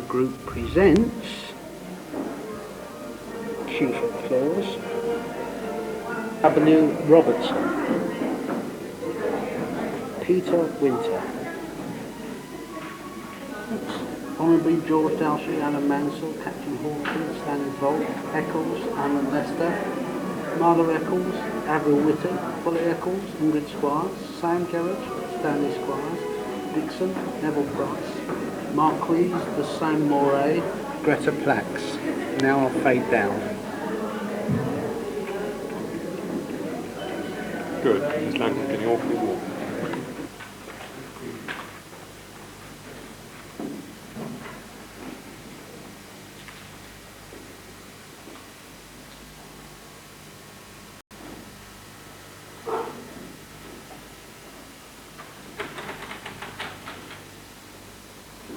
group presents Cue for applause. W. Robertson, Peter Winter, Honorary George Dalshy, Alan Mansell, Captain Hawkins, Stanley Volt, Eccles, Alan Lester, Martha Eccles, Avril Whitty, Polly Eccles, Ingrid Squires, Sam Gerrard, Stanley Squires, Dixon, Neville Price, Marquise de Saint-Moray, Greta Plax. Now I'll fade down. Good. Miss Langton's getting awfully warm.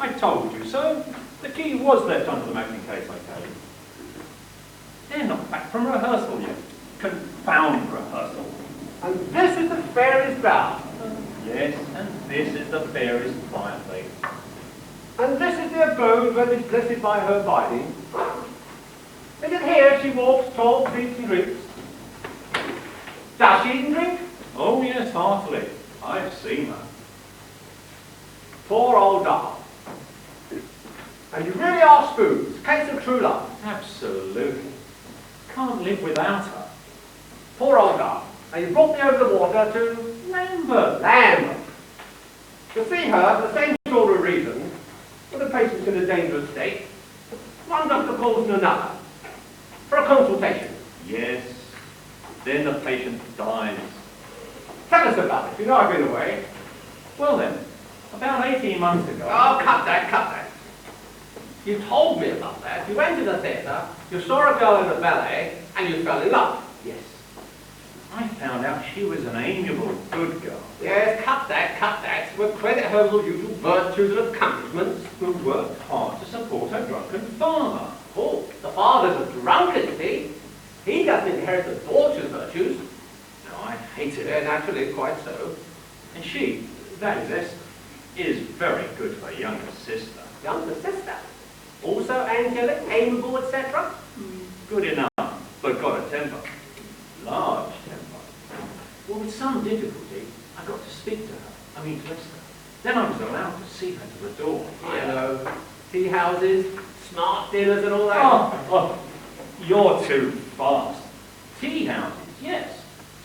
I told you so. The key was left under the magnet case I carried. They're not back from rehearsal yet. Confound rehearsal. And this is the fairy's bower. Yes, and this is the fairy's fireplace. And this is the abode where is blessed by her abiding. Is it here she walks, talks, eats and drinks? Does she eat and drink? Oh yes, heartily. I've seen her. Poor old doll. And you really are spoons, case of true love. Absolutely. Can't live without her. Poor old doll. And you brought me over the water to Lambert. Lambert. To see her for the same sort of reason, when the patient's in a dangerous state, one doctor calls in another, for a consultation. Yes. Then the patient dies. Tell us about it. You know I've been away. Well then, about 18 months ago. Oh, cut that, cut that. You told me about that. You went to the theatre, you saw a girl in the ballet, and you fell in love. Yes. I found out she was an amiable, good girl. Yes, cut that, cut that. We'll credit her with usual virtues and accomplishments. Who worked hard to support her drunken father. Oh, the father's a drunkard, see? He doesn't inherit the daughter's virtues. No, I hated Yeah, her. naturally, quite so. And she, that is Esther, is very good for a younger sister. Younger sister. Also angelic, amiable, etc. Good enough, but got a temper. Large temper. Well, with some difficulty, I got to speak to her. I mean, to Esther. Then I was allowed to see her to the door. I know. Tea houses, smart dinners and all that. Oh, you're too fast. Tea houses, yes.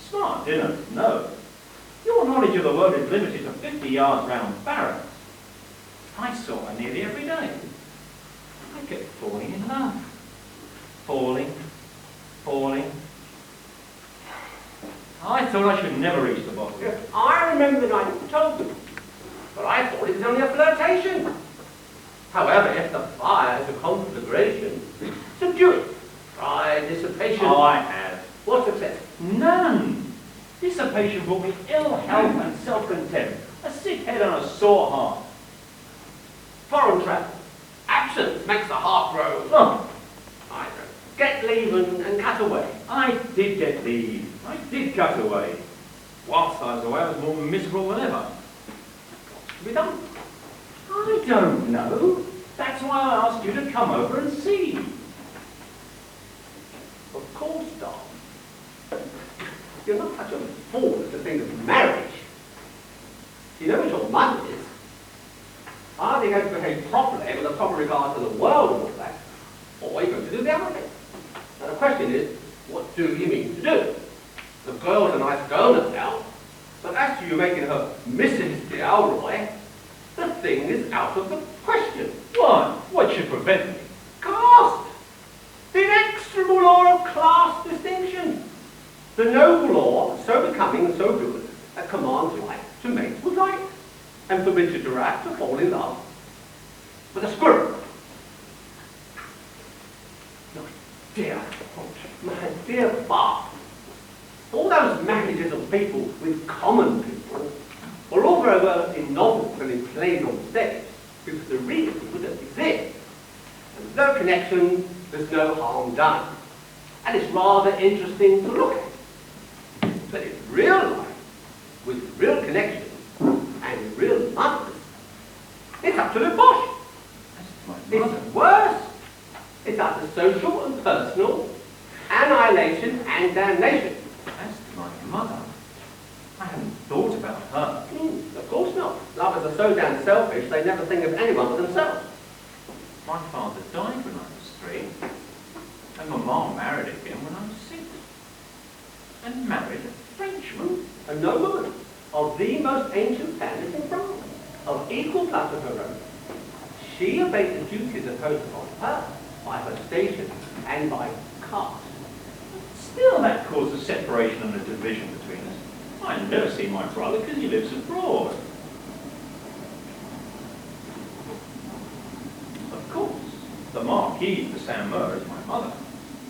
Smart dinners, no. Your knowledge of the world is limited to 50 yards round barracks. I saw her nearly every day. I kept falling in love. Falling. I thought I should never reach the bottom. Yes, I remember the night you told me. But I thought it was only a flirtation. However, if the fires of conflagration, subdue it. Pride, dissipation. Oh, I have. What success? None. Dissipation brought me ill health and self-contempt, a sick head and a sore heart. Foreign travel. Absence makes the heart grow. Oh, I know. Get leave and cut away. I did get leave. I did cut away. Whilst I was away, I was more miserable than ever. What's to be done? I don't know. That's why I asked you to come over and see. Of course, Dom. You're not such a fool as to think of marriage. You know what your mother is. Are they going to behave properly with a proper regard to the world and all that? Or are you going to do the other thing? Now the question is, what do you mean to do? The girl's a nice girl, no doubt. But as to you making her Mrs. Dalroy, the thing is out of the question. Why? What should prevent me? Caste! The inexorable law of class distinction. The noble law, so becoming and so good, that commands like to mate with like, and forbids a giraffe to fall in love with a squirrel. My dear, my dear Bob, all those marriages of people with common people are all very well in novels and in plays on stage, because the real people don't exist. And there's no connection, there's no harm done. And it's rather interesting to look at. But in real life, with real connection and real mothers, it's absolute bosh. That's my It's worse. It's utter social and personal annihilation and damnation. As to my mother, I hadn't thought about her. Of course not. Lovers are so damn selfish, they never think of anyone but themselves. My father died when I was 3, and my mom married again when I was 6. And married a Frenchman. A nobleman of the most ancient families in France, of equal blood to her own. She obeyed the duties imposed upon her by her station and by caste. Still, that caused a separation and a division between us. I never see my brother because he lives abroad. Of course, the Marquise de Saint-Meur is my mother.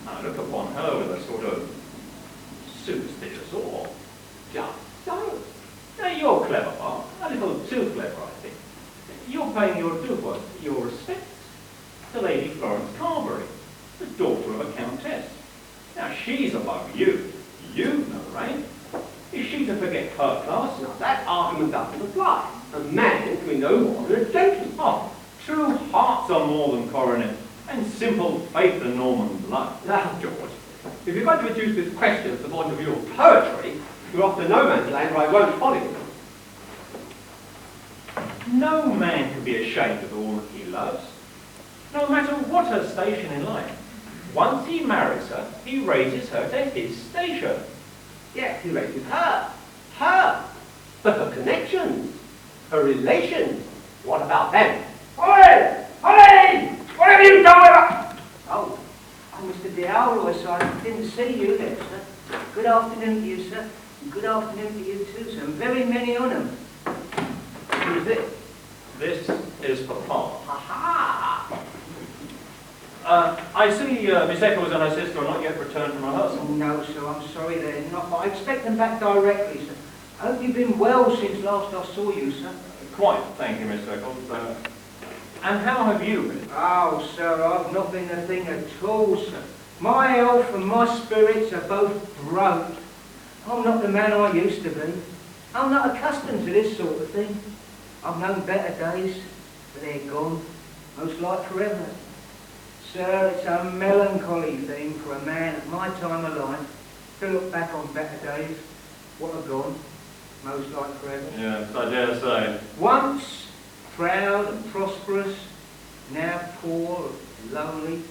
I look upon her with a sort of superstitious awe. Just so. Now, you're clever, Mark. A little too clever, I think. You're paying your devoirs, your respects to Lady Florence Carberry, the daughter of a countess. Now, she's above you. You know, right? Is she to forget her class? Now that argument doesn't apply. A man can be no more than a gentleman. Oh, true hearts are more than coronets, and simple faith than Norman blood. Now, George, if you're going to reduce this question to the point of view of poetry, you're off to no man's land where I won't follow you. No man can be ashamed of all that he loves, no matter what her station in life. Once he marries her, he raises her to his station. Yes, he raises her. Her. But her connections, her relations, what about them? Holly! Holly! What have you done with her? Oh, Mr. Diallo, sir, I didn't see you there, sir. Good afternoon to you, sir. And good afternoon to you too, sir. And very many on 'em. Who's this? This is Papa. Ha-ha! I see Miss Eccles and her sister are not yet returned from rehearsal. Oh, no, sir, I'm sorry they're not, but I expect them back directly, sir. I hope you've been well since last I saw you, sir. Quite, thank you, Miss Eccles. And how have you been? Oh, sir, I've not been a thing at all, sir. My health and my spirits are both broke. I'm not the man I used to be. I'm not accustomed to this sort of thing. I've known better days, but they're gone, most like forever. Sir, it's a melancholy thing for a man at my time of life to look back on better days, what are gone, most like forever. Yes, I dare say. Once proud and prosperous, now poor and lonely.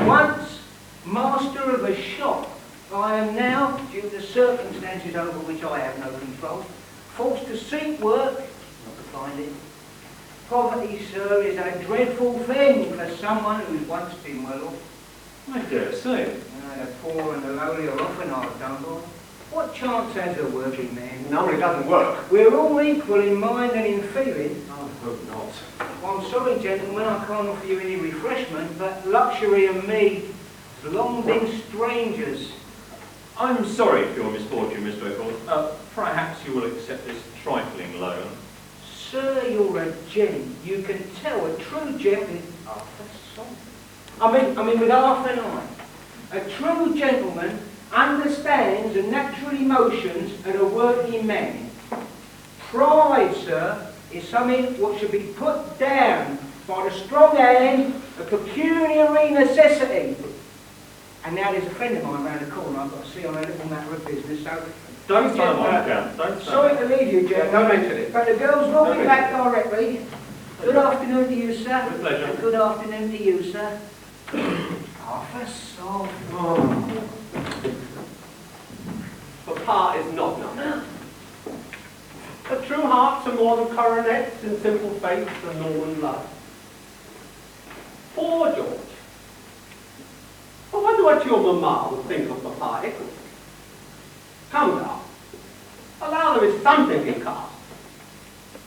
Once master of a shop, I am now, due to circumstances over which I have no control, forced to seek work, not to find it. Poverty, sir, is a dreadful thing for someone who's once been well off. I dare say. The poor and the lowly are often hard done by. What chance has a working man? No, it doesn't work. We're all equal in mind and in feeling. I hope not. Well, I'm sorry, gentlemen, I can't offer you any refreshment, but luxury and me have long been strangers. I'm sorry for your misfortune, Mr. Eccles. Perhaps you will accept this trifling loan. Sir, you're a gent. You can tell a true gent is half a soul. I mean with half an eye. A true gentleman understands the natural emotions of a working man. Pride, sir, is something what should be put down by the strong hand of pecuniary necessity. And now there's a friend of mine round the corner I've got to see on a little matter of business, so... Don't stand like that. Don't Sorry stand. to leave you, gentlemen. Don't mention it. But the girls will Don't be mention back directly. Good afternoon to you, sir. With pleasure. And good afternoon to you, sir. Half a soul. Papa is not none. But true hearts are more than coronets and simple faith than Norman love. Poor George. I wonder what your mamma would think of Papa Eccles. Come now. Allow there is something in caste.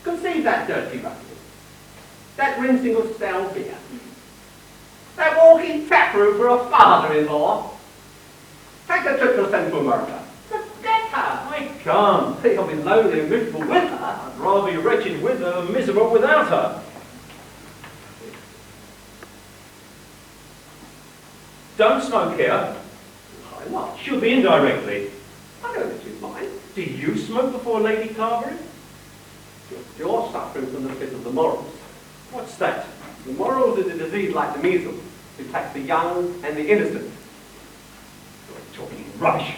Conceive that dirty ruffian. That rinsing of stale beer. That walking taproom for a father-in-law. Take a trip to Central America. Forget her. I can't. Think I'll be lonely and miserable with her. I'd rather be wretched with her than miserable without her. Don't smoke here. Why not? She'll be in directly. I know that she's mine. Do you smoke before Lady Carberry? You're suffering from the fit of the morals. What's that? The morals is a disease like the measles. It attacks the young and the innocent. You're talking rubbish.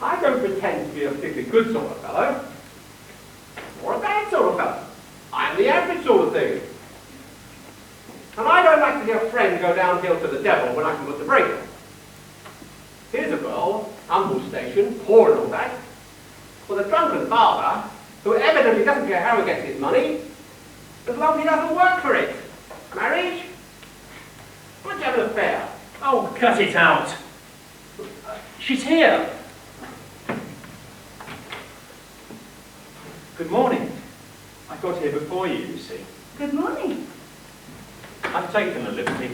I don't pretend to be a particularly good sort of fellow, or a bad sort of fellow. I'm the average sort of thing. And I don't like to see a friend go downhill to the devil when I can put the brake on. Here's a girl, humble station, poor and all that, with a drunken father who evidently doesn't care how he gets his money, as long as he doesn't work for it. Marriage? Why don't you have an affair? Oh, cut it out. She's here. Good morning. I got here before you see. Good morning. I've taken the liberty,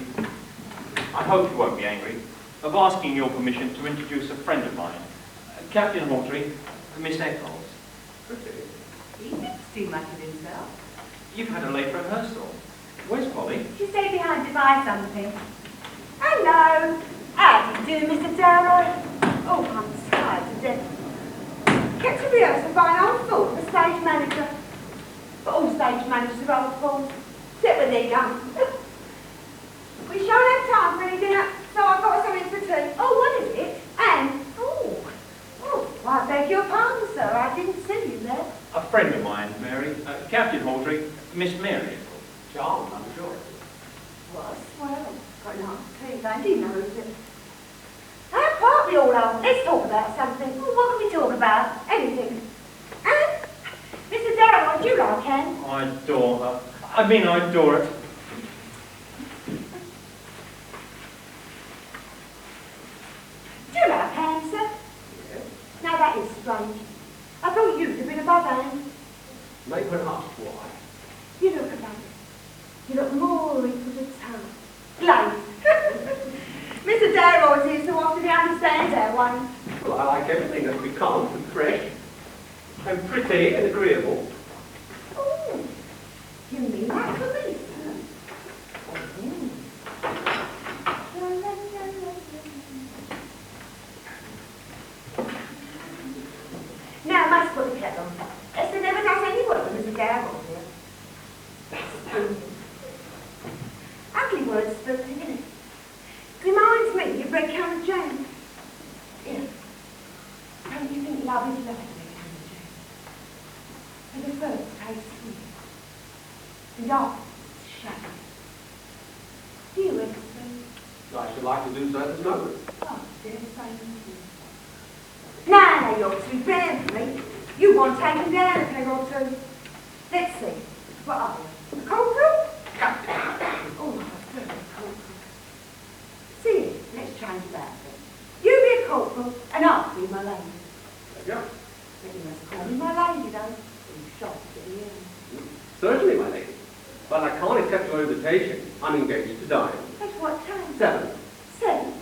I hope you won't be angry, of asking your permission to introduce a friend of mine, Captain Hawtrey, Miss Eccles. He thinks too much of himself. You've had a late rehearsal. Where's Polly? She stayed behind to buy something. Hello. How do you do, Mr. Darrow? Oh, I'm tired to death. Kept a rehearsal by an old fool, the stage manager. But all stage managers are old fools, except when they're young. We shan't have time for any dinner, so I've got something for tea. Oh, what is it? And, oh, I beg your pardon, sir. I didn't see you there. A friend of mine, Mary. Captain Hawtrey, Miss Mary. Charmed, I'm sure. Was? Well, got an aunt too, don't he knows it. How partly all out. Let's talk about something. Well, what can we talk about? Anything. And, Mr. Darrow, do you like Anne? I adore her. I adore it. Do you like Anne, sir? Yes. Now that is strange. I thought you'd have been above Anne. Make her ask why. You look above it. You look more equal to tongue. Glazed. Mr. Darrow is here so often he understands our one. Well, I like everything that's piquant and fresh, and pretty and agreeable. Oh, you mean that for me, sir? Oh. Now, I must put the kettle on. Esther never does any work when Mr. Darrow here. That's true. Ugly words spoken, isn't it? Reminds me of red currant jam. Yeah. Don't you think love is like red currant jam? For the first taste sweet, and afterwards shallow. Do you, Esther? I should like to do so at this moment. Oh, dear, same as you. Now, you're too bad for me. You want taken down a peg or two. Let's see. What are you? A corporal? Oh, my goodness, corporal. See, let's change that then. You be a corporal, and I'll be my lady. There you go. But you must call me my lady, though. You shocked at the end. Certainly, my lady. But I can't accept your invitation. I'm engaged to dine. At what time? 7. 7?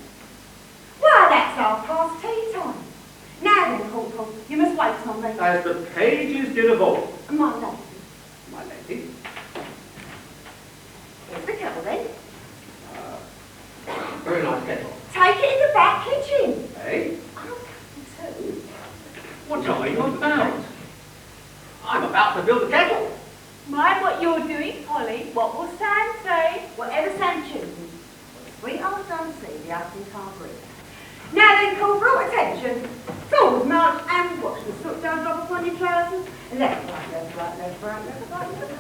Why, that's our past tea time. Now then, corporal, you must wait on me. As the pages did of old. My lady. My lady. Here's the kettle then. Very nice kettle. Take it in the back kitchen. Eh? I'll come too. What are you about? I'm about to build a kettle. Mind what you're doing, Polly. What will Sam say? Whatever Sam chooses. Sweet old don't see the acting can't breathe. Now then, corporal, attention. Forward march and watch the soot don't drop upon your trousers. Left, right, left, right, left, right, left, right, left,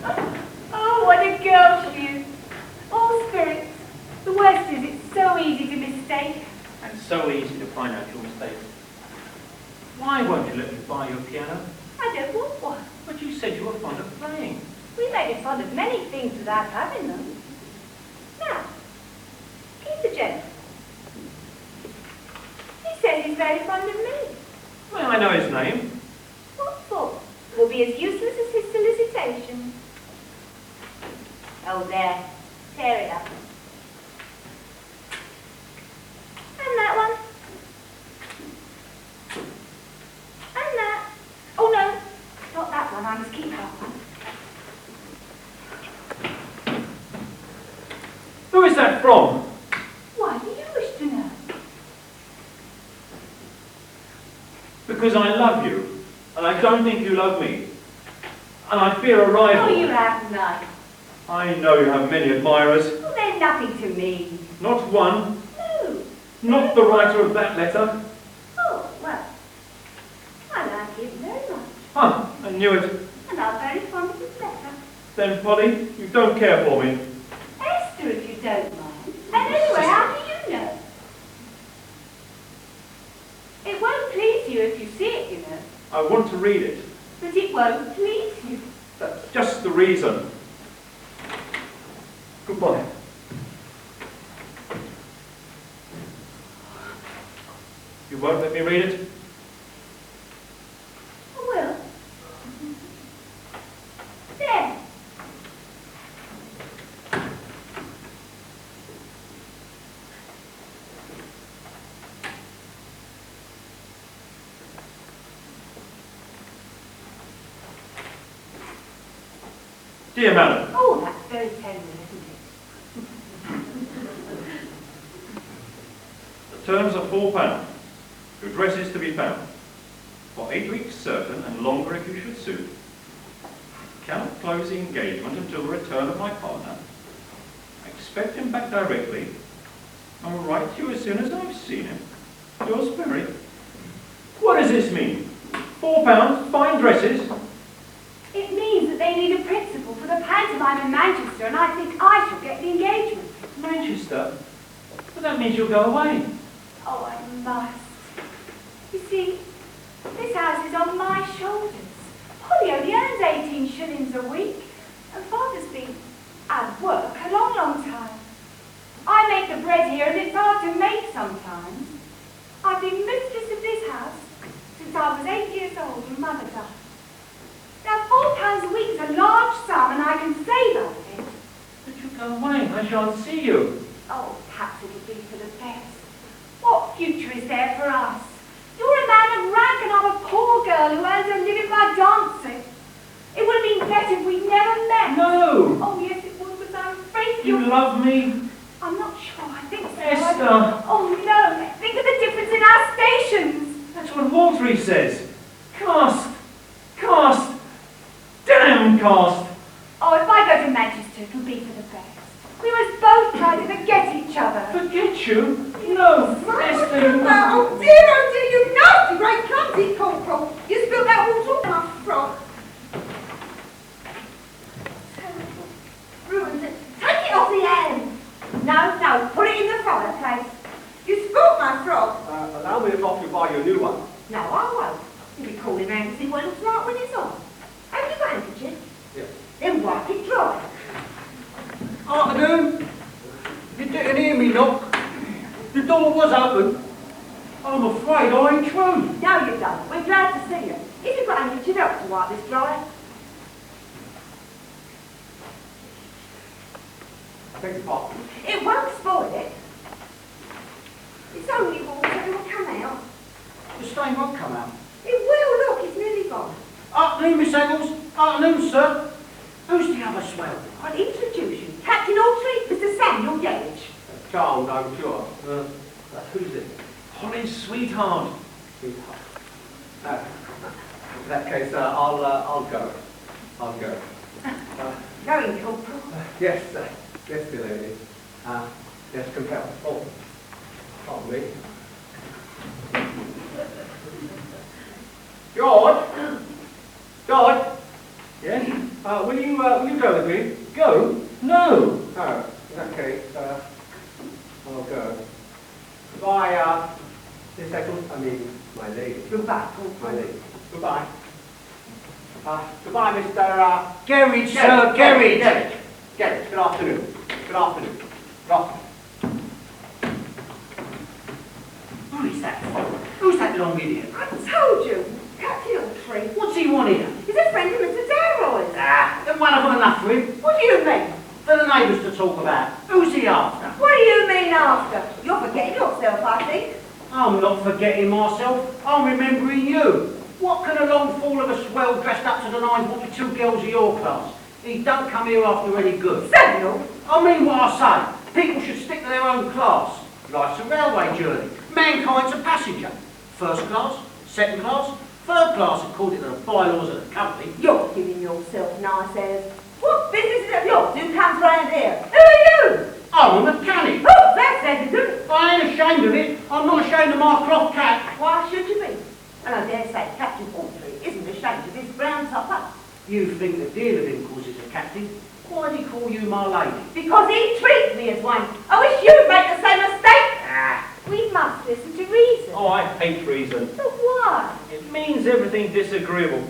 right. Oh, what a girl she is. All spirits. The worst is it's so easy to mistake. And so easy to find out your mistakes. Why won't you let me buy your piano? I don't want one. But you said you were fond of playing. We may be fond of many things without having them. Now, he's a gentleman. He says he's very fond of me. Well, I know his name. What for? It will be as useless as his solicitation. Oh, there. Tear it up. And that one. And that. Oh, no. Not that one. I must keep that one. Who is that from? Why do you wish to know? Because I love you, and I don't think you love me. and I fear a rival. Oh, you have none. I know you have many admirers. Well, they're nothing to me. Not one. No. Not the writer of that letter. Oh, well, I like it very much. Huh, I knew it. And I'm very fond of his letter. Then, Polly, you don't care for me. Esther, if you don't mind. And anyway, how do you know? It won't please you if you see it, you know. I want to read it. But it won't please you. That's just the reason. Goodbye. You won't let me read it? I will. There. Dear Madam, Oh, that's very tender, isn't it? the terms are £4. Your dress is to be found. For 8 weeks certain, and longer if you should suit. Cannot close the engagement until the return of my partner. I expect him back directly. I will write to you as soon as I've seen him. Yours very. What does this mean? £4, fine dresses? It means that they need a principal for the pantomime in Manchester, and I think I shall get the engagement. Manchester? But that means you'll go away. Oh, I must. You see, this house is on my shoulders. Polly only earns 18 shillings a week, and Father's been out of work a long, long time. I make the bread here, and it's hard to make sometimes. I've been mistress of this house since I was 8 years old and Mother died. Now, £4 a week is a large sum, and I can save out of it. But you go away. I shan't see you. Oh, perhaps it'll be for the best. What future is there for us? You're a man of rank, and I'm a poor girl who earns her living by dancing. It would have been better if we'd never met. No! Oh, yes, it would, but I'm afraid You love me? I'm not sure. I think so. Esther! Oh, no. Think of the difference in our stations. That's what Hawtrey says. Caste! Caste! Damn caste! Oh, if I go to Manchester, it'll be for the best. We must both try to forget each other. Forget you? No, Esther, you must... Oh dear, you nasty great clumsy corporal. You spilled that water on my frock. Terrible. Ruined it. Take it off the end. No, put it in the fireplace. You spoilt my frock. Allow me to help you buy you a new one. No, I won't. You'll be calling round to see what it looks like when it's on. Have you got a handkerchief? Yes. Then wipe it dry. Afternoon. You didn't hear me knock. The door was open. I'm afraid I ain't true. No, you don't. We're glad to see you. If you've got a handkerchief, help to wipe this dry. I beg your pardon. It won't spoil it. It's only water. It will come out. The stain won't come out. It will. Look, it's nearly gone. Afternoon, Miss Eccles. Afternoon, sir. Who's the other swell? I'll introduce you. Captain Hawtrey, Mr. Samuel Gerridge. Charles, I'm sure. Who's it? Polly's sweetheart. Sweetheart. In that case, I'll go. I'll go. Going, Corporal. Yes, yes, dear lady. Yes, compelled. Oh, pardon me. George? George? Yes? Will you go with me? Go? No. Oh, in that case, I'll go. Goodbye, Miss Eccles. I mean, my lady. Goodbye, My Corporal. lady. Goodbye. Goodbye, Mr. Gerridge, sir, Gerridge. Gerridge. Good afternoon. Good afternoon. Good afternoon. Who is that? Who's that long idiot? I told you. Captain Hawtrey. What's he want here? He's a friend of Mr. Darroy's. Then one of them enough for him. What do you mean? For the neighbours to talk about. Who's he after? What do you mean after? You're forgetting yourself, I think. I'm not forgetting myself. I'm remembering you. What can a long fool of a swell dressed up to the nines want with two girls of your class? He don't come here after any good. Samuel. I mean what I say. People should stick to their own class. Life's a railway journey. Mankind's a passenger. First class, second class, Third class according to the bylaws of the company. You're giving yourself nice airs. What business is it of yours? Who comes round here? Who are you? I'm a mechanic. Oh, that's evident. I ain't ashamed of it. I'm not ashamed of my cloth cap. Why should you be? And I dare say Captain Hawtree isn't ashamed of his brown topper. You think the deal of him causes a captain? Why did he call you my lady? Because he treats me as one. I wish you'd make the same mistake. We must listen to reason. Oh, I hate reason. But why? It means everything disagreeable.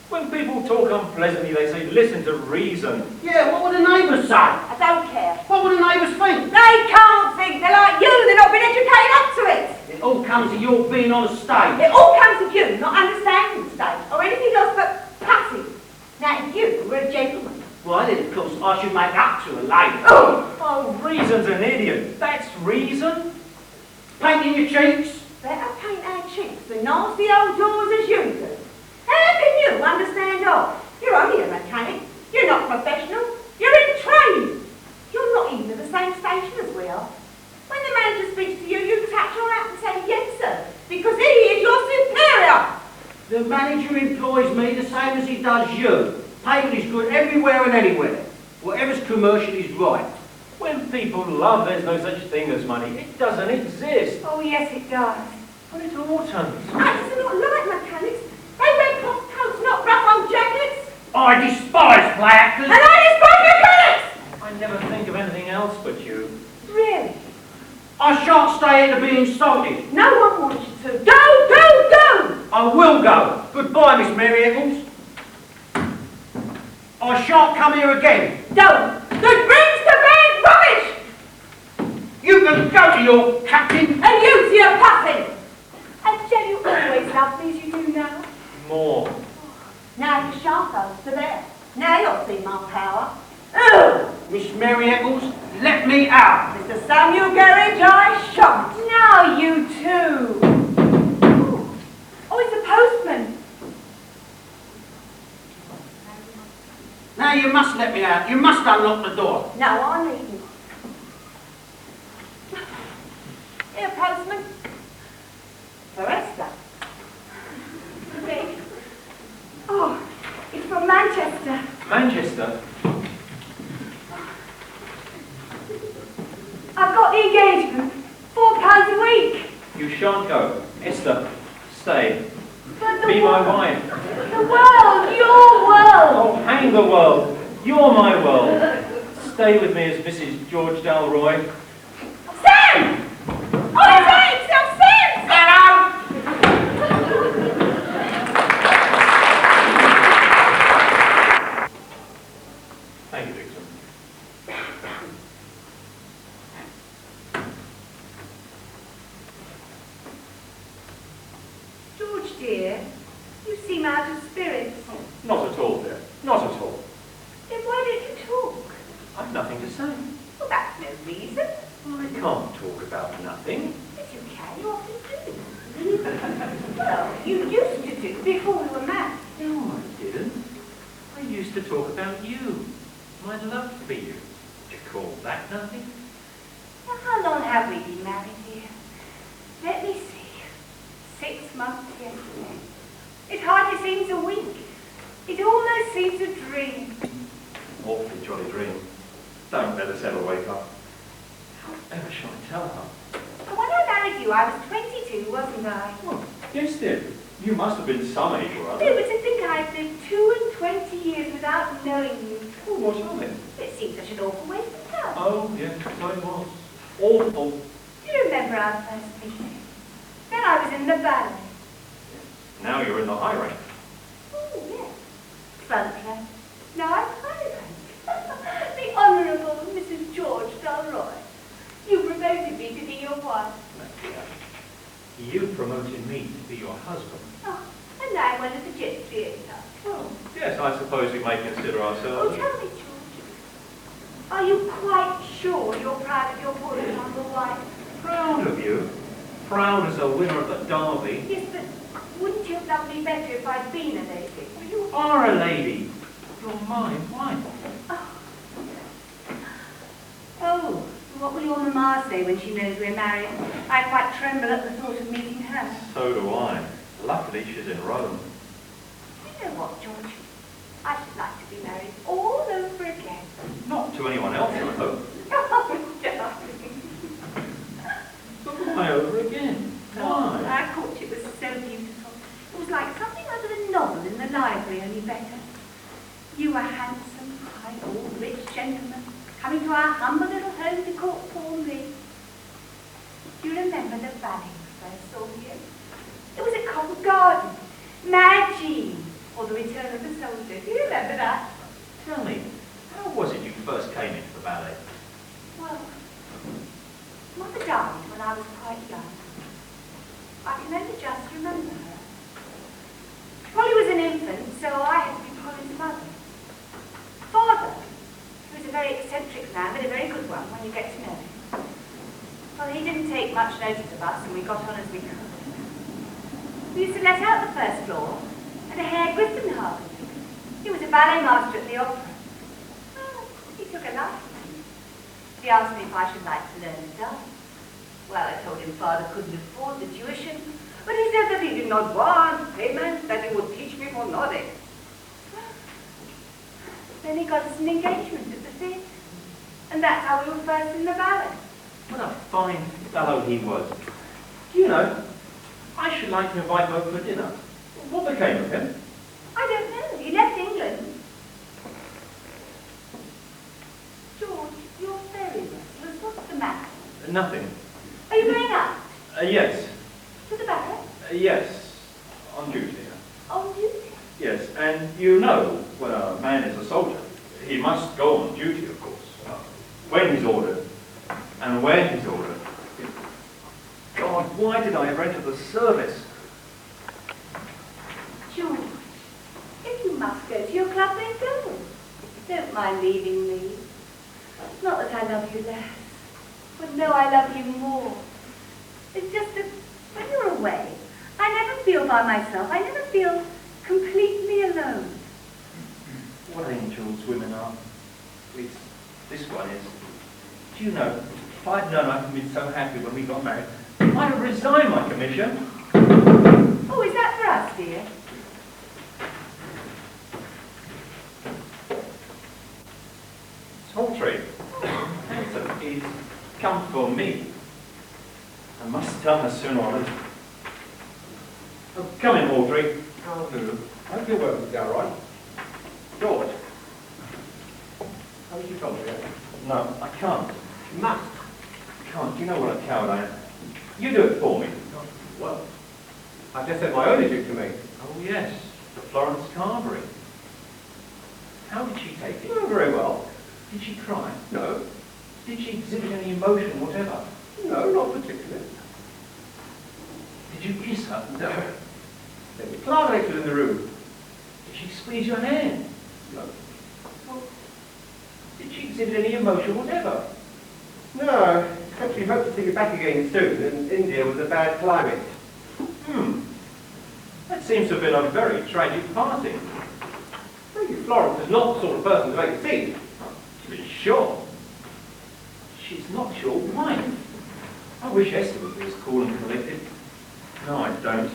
When people talk unpleasantly, they say, listen to reason. Yeah, what would the neighbours say? I don't care. What would the neighbours think? They can't think. They're like you. They've not been educated up to it. It all comes of your being on a stage. It all comes of you not understanding the stage or anything else but passive. Now, if you were a gentleman. Well, then, of course, I should make up to a lady. Oh, reason's an idiot. That's reason. Painting your cheeks. Better paint our cheeks for nasty old doors as you do. How can you understand art? You're only a mechanic. You're not professional. You're in trade. You're not even at the same station as we are. When the manager speaks to you, you tap your hat and say, yes, sir, because he is your superior. The manager employs me the same as he does you. Payment is good everywhere and anywhere. Whatever's commercial is right. When people love, there's no such thing as money. It doesn't exist. Oh, yes, it does. But it oughtn't. Actors are not like mechanics. They wear cloth coats, not rough old jackets. I despise play actors. And I despise mechanics. I never think of anything else but you. Really? I shan't stay here to be insulted. No one wants you to. Go! I will go. Goodbye, Miss Mary Eccles. I shan't come here again. Don't. Good brings to bad rubbish. You can go to your captain. And use your puffin. And shall you always love me as you do now? More. Now you shan't go to there. Now you'll see my power. Ugh. Miss Mary Eccles, let me out. Mr. Samuel Garridge, I shan't. Now you too. Oh, it's the postman. Now you must let me out. You must unlock the door. No, I needn't. Here, postman. For Esther. Rick. Oh, it's from Manchester. Manchester? I've got the engagement. £4 a week. You shan't go. Esther, stay. But the Be my world. wife. The world, your world. Oh, hang the world. You're my world. Stay with me as Mrs. George Dalroy. Sam! Oh, he's hurt himself, Sam! Thank you, Dixon. George, dear, you seem out of spirits. Not at all, dear. Not at all. Then why don't you talk? I've nothing to say. Well, that's no reason. I can't talk about nothing. Yes, you can. You often do. Well, you used to do before we were married. No, I didn't. I used to talk about you. My love for you. Do you call that nothing? Now, how long have we been married, dear? Let me see. 6 months yesterday. It hardly seems a week. It almost seems a dream. Awfully jolly dream. Don't let us ever wake up. However shall I tell her? And when I married you, I was 22, wasn't I? Well, yes, dear. You must have been some age or No, other. but to think I've lived 22 years without knowing you. Oh, what are they? It seems such an awful waste of time. Oh, yes, so it was. Awful. Do you remember our first meeting? Then I was in the ballet. Now you're in the high rank. Oh, yes. Butler. Now I'm high rank. The Honourable Mrs. George Dalroy. You promoted me to be your wife. You promoted me to be your husband. Oh, and now I'm one of the jet theatre. Well, yes, I suppose we may consider Oh, ourselves. tell me, George. Are you quite sure you're proud of your boy, number one? Proud of you. Proud as a winner of the Derby. Yes, but wouldn't you have loved me better if I'd been a lady? You are a lady. You're my wife. Oh, what will your mamma say when she knows we're married? I quite tremble at the thought of meeting her. So do I. Luckily, she's in Rome. You know what, George? I should like to be married all over again. Not to anyone else, I hope. Oh, darling. But why over again? Why? I thought it was so beautiful. It was like something out of a novel in the library, only better. You were handsome, high, old, rich gentleman, coming to our humble little home to court for me. Do you remember the ballet I first saw you? It was at Covent Garden. Maggie, or The Return of the Soldier. Do you remember that? Tell me, how was it you first came into the ballet? Well, Mother died when I was quite young. I can only just remember her. Polly was an infant, so I had to be Polly's mother. Father, who was a very eccentric man, but a very good one when you get to know him. Well, he didn't take much notice of us, and we got on as we could. We used to let out the first floor, and a Herr Griffenhagen. He was a ballet master at the opera. Oh, he took a liking to me. He asked me if I should like to learn to dance. Well, I told him Father couldn't afford the tuition, but he said that he did not want payment, that he would teach me for nothing. Then he got us an engagement at the theatre, and that's how we were first in the ballet. What a fine fellow he was. Do you know, I should like to invite him over for dinner. What became of him? I don't know. He left England. George, you're very restless. What's the matter? Nothing. Are you going out? Yes. To the ballet? Yes. On duty. On duty? Yes, and you know, when a man is a soldier, he must go on duty, of course. When he's ordered, and where he's ordered. God, why did I ever enter the service? George, if you must go to your club, then go. Don't mind leaving me. Not that I love you less, but no, I love you more. It's just that when you're away, I never feel by myself. I never feel completely alone. What angels women are. At least this one is. Do you know, if I'd known I'd been so happy when we got married, I'd have resigned my commission. Oh, is that for us, dear? Sultry. Handsome, he's come for me. I must tell her sooner or later. Oh, come in, Audrey. How do? I hope your work will go all right. George. Haven't you told me yet? No, I can't. You must. I can't. You know what a coward I am. You do it for me. Well, I've just said my own issue to me. Oh, yes. The Florence Carberry. How did she take it? Oh, very well. Did she cry? No. Did she exhibit any emotion whatever? No, not particularly. Did you kiss her? No. Then the clarinet was in the room. Did she squeeze your hand? No. Well, did she exhibit any emotion whatever? No, except she hoped to see me back again soon, and India was a bad climate. That seems to have been a very tragic parting. Lady Florence is not the sort of person to make a scene. To be sure. She's not your wife. I wish Esther would be as cool and collected. No, I don't.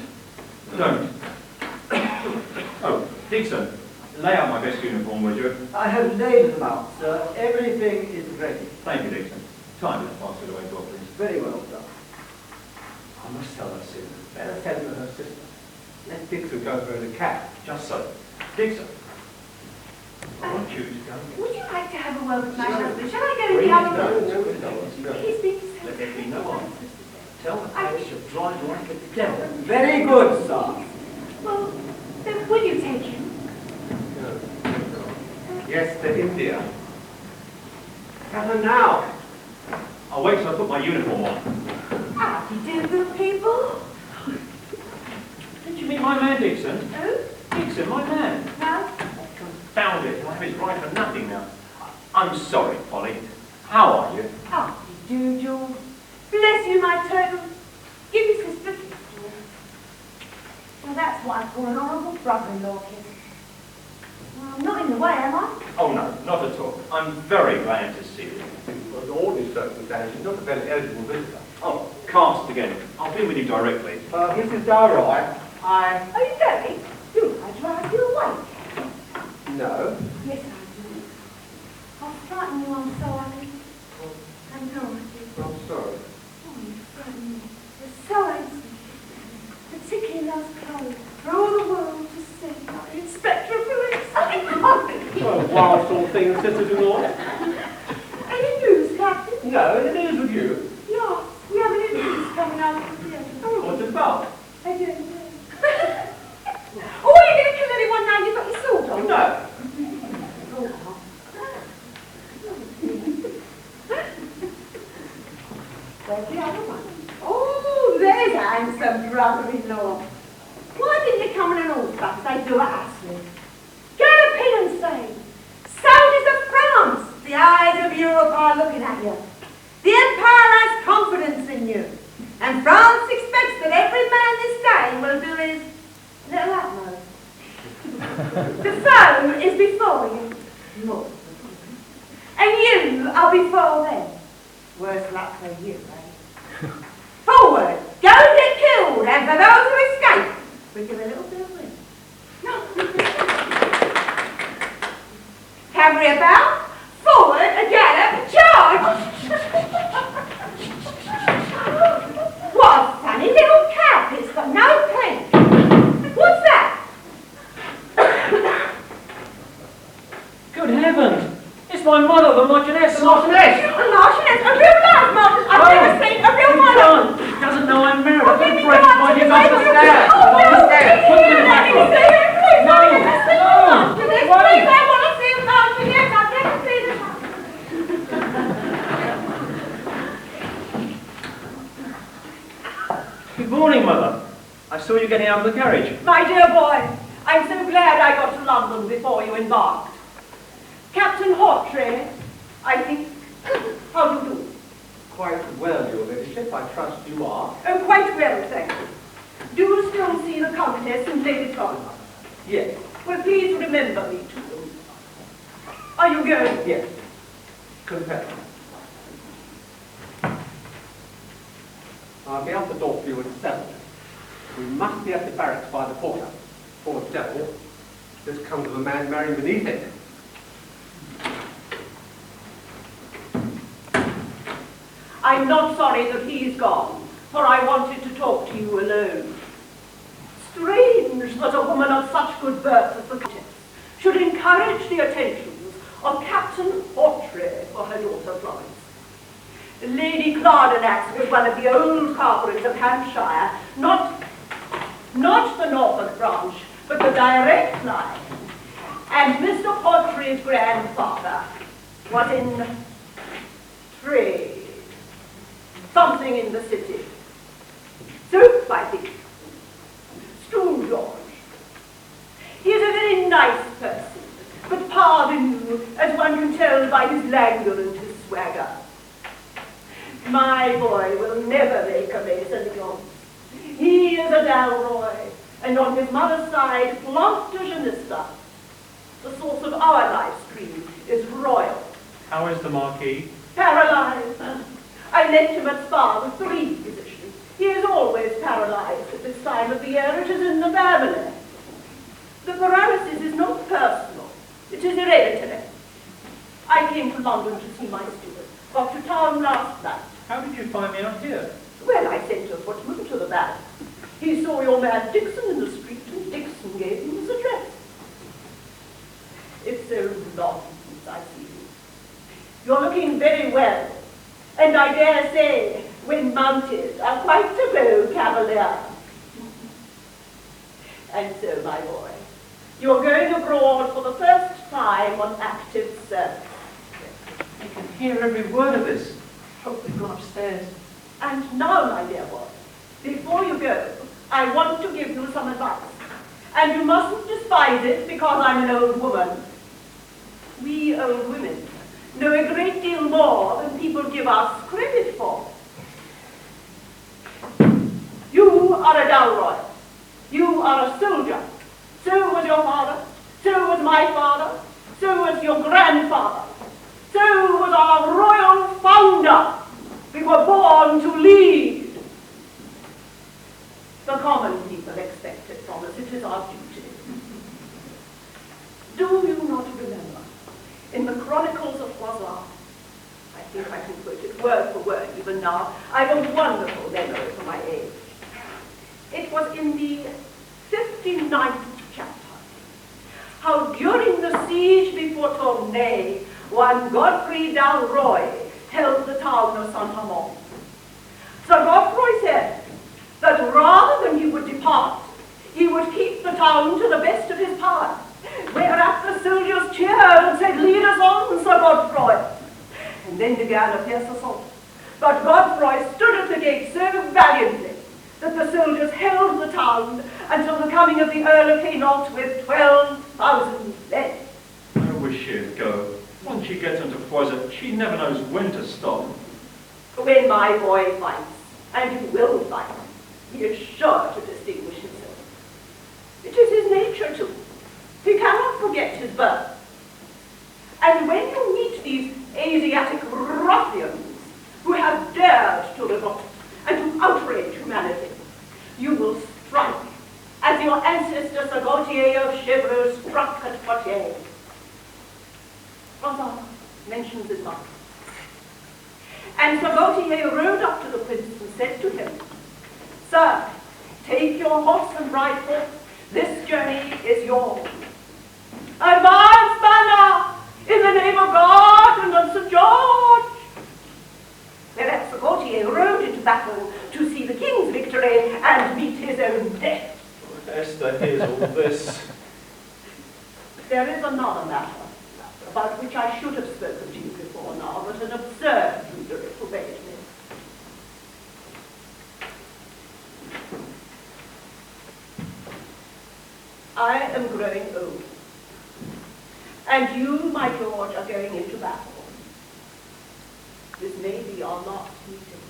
Don't. Oh, Dixon, lay out my best uniform, would you? I have laid them out, sir. Everything is ready. Thank you, Dixon. Time to pass it away to please. Very well, sir. I must tell her soon. Better send her her sister. Let Dixon go for in a cab. Just so. Dixon, I want you to go. Would you like to have a word with my husband? Shall I go in the other room? No. He's been so... Let there be no answer. Tell the I- parish to drive like a devil. Very good, sir. Well, then will you take him? Yes, to India. Have her now. I'll wait till I put my uniform on. How do you do, good people? Did you meet my man, Dixon? Oh, Dixon, my man. no? Confound it, I have his right for nothing now. I'm sorry, Polly. How are you? How do you do, George? Bless you, my turtle. Give me some spaghetti, George. Well, that's what I call an honourable brother-in-law kiss. Well, I'm not in the way, am I? Oh, no, not at all. I'm very glad to see you. Under ordinary circumstances, she's not a very eligible visitor. Oh, Caste again. I'll be with you directly. Mrs. Dowright, Are you going? Do I drive you away? No. Yes, I do. I'll frighten you, I'm sorry. I know I do. I'm sorry. Oh, you frighten me. You're so handsome. Particularly in those clothes. For all the world to see. Like the Inspector of Police. Well, wild sort of thing, sisters-in-law. Any news, Captain? No, it is with you. Yeah, we have an interview coming out of the theatre. What's it about? I do. Oh, are you going to kill anyone now you've got your sword on? No. Where's the other one? Oh, there's a handsome brother-in-law. Why didn't you come in an horseback as they do at Astley? Galloping and saying, soldiers of France, the eyes of Europe are looking at you. The Empire has confidence in you. And France expects that every man this day will do his little utmost. The foe is before you. More. And you are before them. Worse luck for you, eh? Forward! Go and get killed! And for those who escape, we give a little bit of wind. No. Cavalry about! Forward! A gallop! Charge! What a funny little cap! It's got no paint. What's that? Good heavens! It's my mother, the Marchioness! The Marchioness! A Marchioness! A real life Marchioness! I've never seen a real one! John! She doesn't know I'm married! Oh, I'm let me afraid go to up find to you the up the lady. stairs! Oh, Up the no, stairs! please, Put them in let me the see her, please, No, let me see no. the Marchioness. Wait. Please, I want to see a Marchioness. I've never seen a Marchioness. Good morning, Mother. I saw you getting out of the carriage. My dear boy, I'm so glad I got to London before you embarked. Captain Hawtrey, I think, how do you do? Quite well, your ladyship. I trust you are. Oh, quite well, thank you. Do you still see the Countess and Lady Tormouth? Yes. Well, please remember me to them. Are you going? Yes. Confess. I'll be out the door for you at 7. We must be at the barracks by the porter. Poor devil. This comes of a man marrying beneath it. I'm not sorry that he's gone, for I wanted to talk to you alone. Strange that a woman of such good birth as the Countess should encourage the attentions of Captain Hawtrey for her daughter Florence. Lady Clardenax was one of the old carverings of Hampshire, not the Norfolk branch, but the direct line. And Mr. Hawtrey's grandfather was in trade. Something in the city. Soup, I think. Stew George. He is a very nice person, but pardon you, as one can tell by his languor and his swagger. My boy will never make a Mason. He is a Dalroy, and on his mother's side, Blanche de Genista. The source of our life stream is royal. How is the Marquis? Paralyzed. I left him at Spa with 3 physicians. He is always paralyzed at this time of the year. It is in the family. The paralysis is not personal. It is hereditary. I came to London to see my steward. Got to town last night. How did you find me out here? Well, I sent a footman to the barracks. He saw your man Dixon in the street, and Dixon gave him his address. It's so long since I've seen you. You're looking very well. And I dare say, when mounted, are quite a beau cavalier. And so, my boy, you're going abroad for the first time on active service. I can hear every word of this. Hope we go upstairs. And now, my dear boy, before you go, I want to give you some advice. And you mustn't despise it because I'm an old woman. We old women know a great deal more than people give us credit for. You are a Dalroy. You are a soldier. So was your father. So was my father. So was your grandfather. So was our royal founder. We were born to lead. The common people expected word for word even now. I've a wonderful memory for my age. It was in the 59th chapter. How during the siege before Tournai, one Godfrey Dalroy held the town of Saint-Amand. Sir Godfrey said that rather than he would depart, he would keep the town to the best of his power. Whereat the soldiers cheered and said, "Lead us on, Sir Godfrey." And then began a fierce assault. But Godfrey stood at the gate so valiantly that the soldiers held the town until the coming of the Earl of Hainault with 12,000 men. I wish she'd go. Once she gets into Foiset, she never knows when to stop. When my boy fights, and he will fight, he is sure to distinguish himself. It is his nature too. He cannot forget his birth. And when you meet these Asiatic ruffians who have dared to revolt and to outrage humanity, you will strike as your ancestor Sir Gautier of Chevreuse struck at Poitiers. François mentions his mother. And Sir Gautier rode up to the prince and said to him, "Sir, take your horse and ride forth. This journey is yours. Advance, banner, in the name of God and of St. George." Whereat Sir Gautier rode into battle to see the king's victory and meet his own death. Esther hears all this. There is another matter about which I should have spoken to you before now, but an absurd reader forbade me. I am growing old, and you, my George, are going into battle. This may be our last meeting.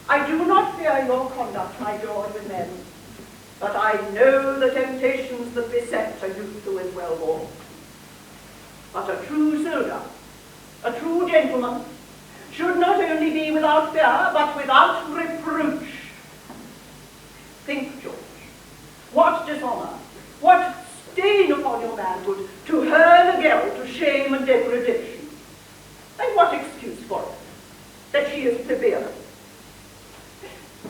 I do not fear your conduct, my George, with men, but I know the temptations that beset a youth who is well born. But a true soldier, a true gentleman, should not only be without fear, but without reproach. Think, George, what dishonor, what stain upon your manhood to hurl a girl to shame and degradation. And what excuse for it? That she is plebeian.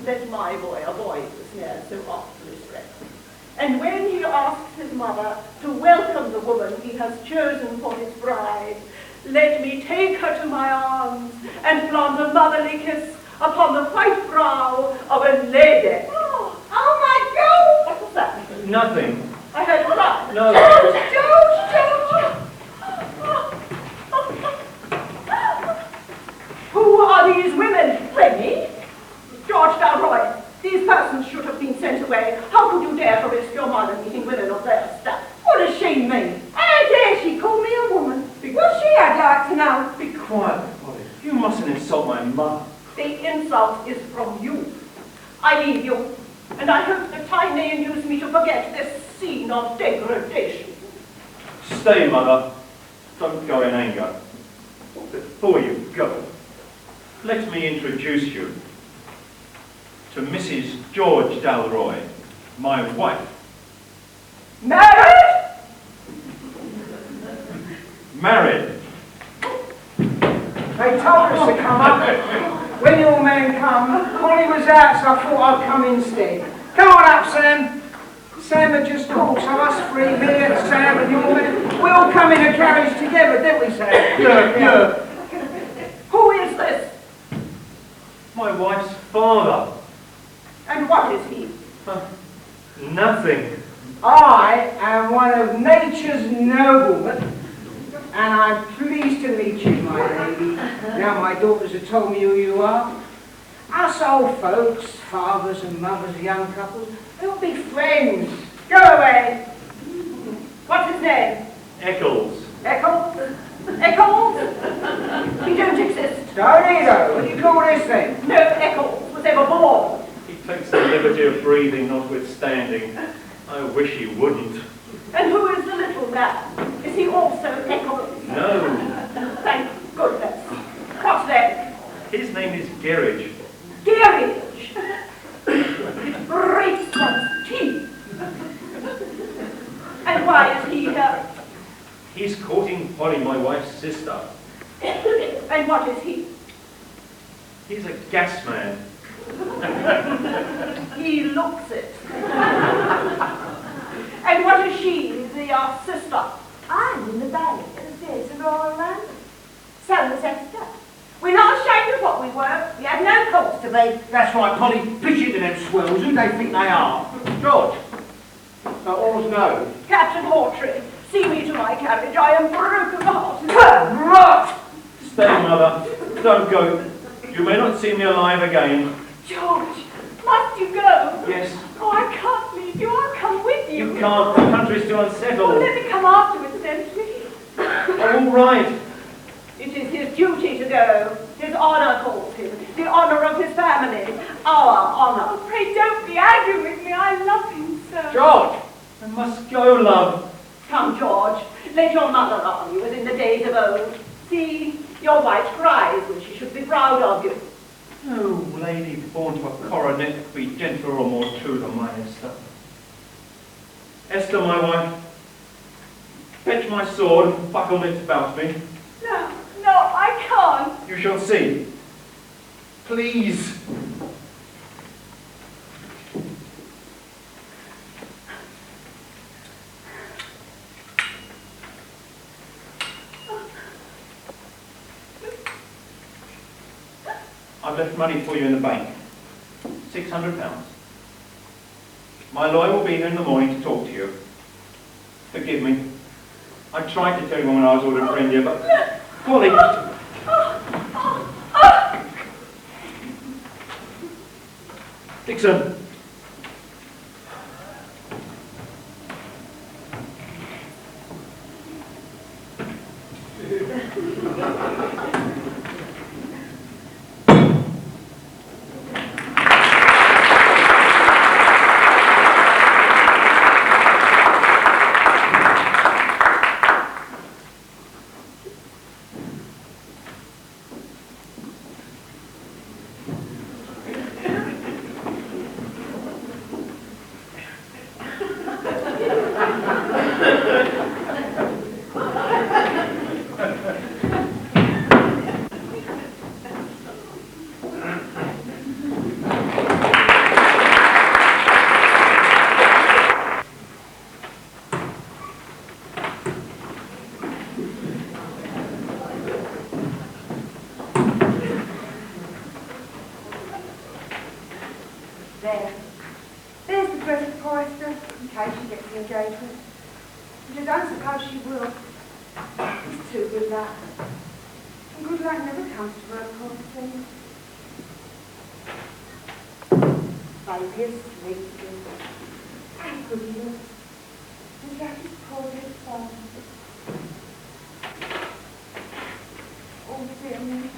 Let my boy avoid the snare so artfully spread. And when he asks his mother to welcome the woman he has chosen for his bride, let me take her to my arms and plant a motherly kiss upon the white brow of a lady. Oh my God! What was that? Nothing. I heard a cry. No. George! Who are these women? Remy? George Dalroy, these persons should have been sent away. How could you dare to risk your mother meeting women of their stuff? What does she mean? How dare she call me a woman? What's she, I'd like to know? Be quiet, Polly. You mustn't insult my mother. The insult is from you. I leave you, and I hope that time may induce me to forget this scene of degradation. Stay, Mother. Don't go in anger. Before you go, let me introduce you to Mrs. George Dalroy, my wife. Married? Married. They told us to come up. When your man come, Polly was out, so I thought I'd come instead. Come on up, Sam. Sam had just called, so us three, me and Sam and your man, we all come in a carriage together, didn't we, Sam? Yeah. Who is this? My wife's father. And what is he? Nothing. I am one of nature's noblemen, and I'm pleased to meet you, my lady. Now my daughters have told me who you are. Us old folks, fathers and mothers, young couples, we'll be friends. Go away. What's his name? Eccles. Eccles? Eccles? He don't exist. Don't he though? What do you call this thing? No Eccles was ever born. He takes the liberty of breathing notwithstanding. I wish he wouldn't. And who is the little man? Is he also Eccles? No. Thank goodness. What's that? His name is Gerridge. Garage. It breaks one's teeth. And why is he here? He's courting Polly, my wife's sister. And what is he? He's a gas man. He looks it. And what is she, the sister? I'm in the ballet at the Theatre Royal London. So was Esther. We're not ashamed of what we were. We had no cause to be. That's right, Polly. Pitch into them swells. Who they think they are? George. So all's known. Captain Hawtrey, see me to my carriage. I am broken hearted. Rot! Stay, Mother. Don't go. You may not see me alive again. George, must you go? Yes. Oh, I can't leave you. I'll come with you. You can't. The country's too Oh, unsettled. let me come afterwards then, please. All right. It is his duty to go. His honour calls him. The honour of his family. Our honour. Oh, pray don't be angry with me. I love him so. George! I must go, love. Come, George. Let your mother arm you as in the days of old. See, your wife cries when she should be proud of you. Oh, lady born to a coronet, be gentler or more true than my Esther. Esther, my wife, fetch my sword and buckle it about me. No, no, I can't. You shall see. Please. I've left money for you in the bank. £600. My lawyer will be here in the morning to talk to you. Forgive me. I tried to tell you when I was ordered for India, but... Polly! Dixon! There. There's the dress for Esther, in case she gets the engagement. But I don't suppose she will. It's too good luck. And good luck never comes to her, poor thing. Baby is sleeping. How good he looks. And that is poor little son. Oh dear me.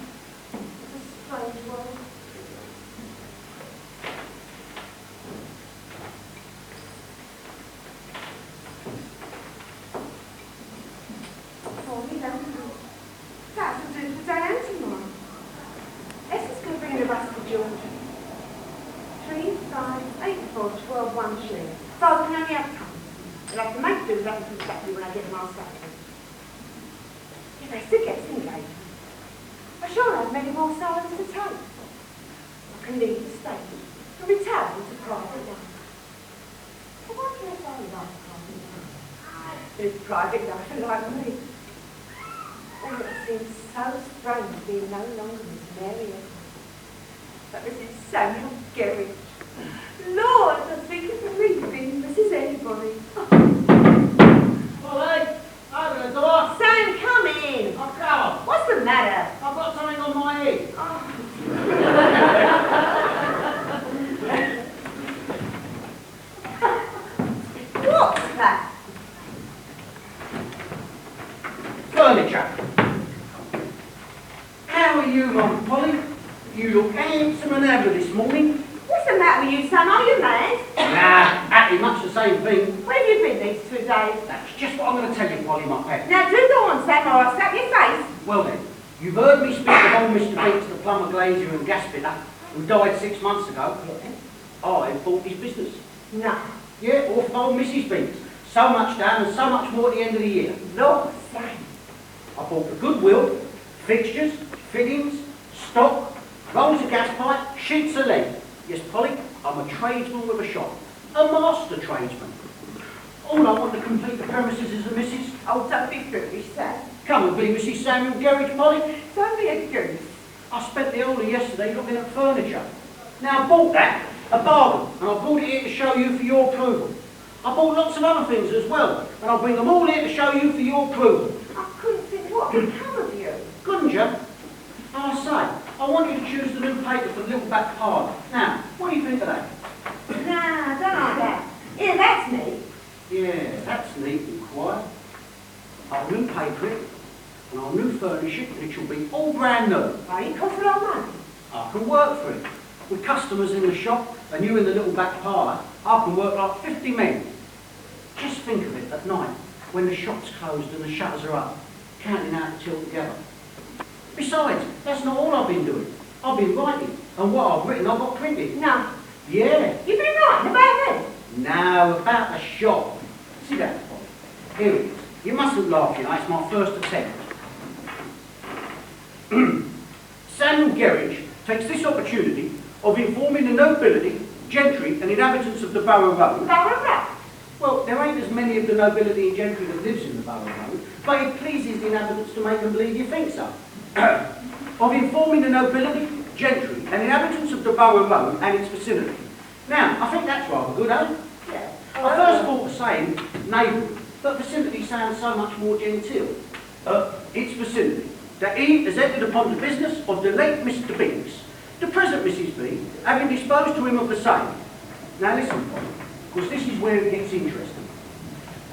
It's a strange world. That's a do for Diane tomorrow. Esther's going to bring the bus for George. 3, 5, 8, 4, 12, 1 shilling. Father can only have come. I'll have to make do with that until Saturday when I get my Saturday. If Esther gets engaged, I sure have many more sorrows to take. I can leave the state and retire to private life. But why can I say like private life? It's private life like me. Oh, it seems so strange being no longer Miss Mary Evans. But Mrs. Samuel Gerry. Lord, I think of leaving Mrs. Anybody. Polly! Open the door! Sam, come in. I'll go. What's the matter? I've got something on my head. What's that? Furniture. How are you, Mum, Polly? You look handsome and ever this morning. What's the matter with you, son? Are you mad? Nah, actually much the same thing. Where have you been these 2 days? That's just what I'm going to tell you, Polly, my pet. Now do go on, Sam, or I'll slap your face. Well then, you've heard me speak of old Mr. Bates, the plumber, glazier and gas fitter, who died 6 months ago. I bought his business. No. Yeah, all for old Mrs. Bates. So much down and so much more at the end of the year. Lord, Sam. I bought the goodwill, Fixtures, fittings, stock, rolls of gas pipe, sheets of lead. Yes, Polly, I'm a tradesman with a shop. A master tradesman. All I want to complete the premises is a Mrs. Oh, don't be foolish, Sam. Come and be Mrs. Samuel Gerridge, Polly. Don't be a goose. I spent the whole of yesterday looking at furniture. Now I bought that, a bargain, and I brought it here to show you for your approval. I bought lots of other things as well, and I'll bring them all here to show you for your approval. I couldn't think what would come of you. Couldn't you? I say, I want you to choose the new paper for the little back parlour. Now, what do you think of that? Nah, don't like that. Yeah, that's neat. Yeah, that's neat and quiet. I'll new paper it, and I'll new furnish it, and it shall be all brand new. Why, it costs a lot of money. I can work for it. With customers in the shop, and you in the little back parlour, I can work like 50 men. Just think of it at night, when the shop's closed and the shutters are up, counting out the till together. Besides, that's not all I've been doing. I've been writing, and what I've written I've got printed. No. Yeah. You've been writing about me? Now, about the shop. See that, Polly? Here it is. You mustn't laugh, you know, it's my first attempt. Samuel Gerridge takes this opportunity of informing the nobility, gentry and inhabitants of the Borough Road. Borough Road? Well, there ain't as many of the nobility and gentry that lives in the Borough Road, but it pleases the inhabitants to make them believe you think so. Of informing the nobility, gentry and inhabitants of the Borough Road and its vicinity. Now, I think that's rather good, eh? Yeah. I first thought of saying neighbourhood, but vicinity sounds so much more genteel. Its vicinity. That he has entered upon the business of the late Mr. Binks, the present Mrs. B, having disposed to him of the same. Now listen, Polly, because this is where it gets interesting.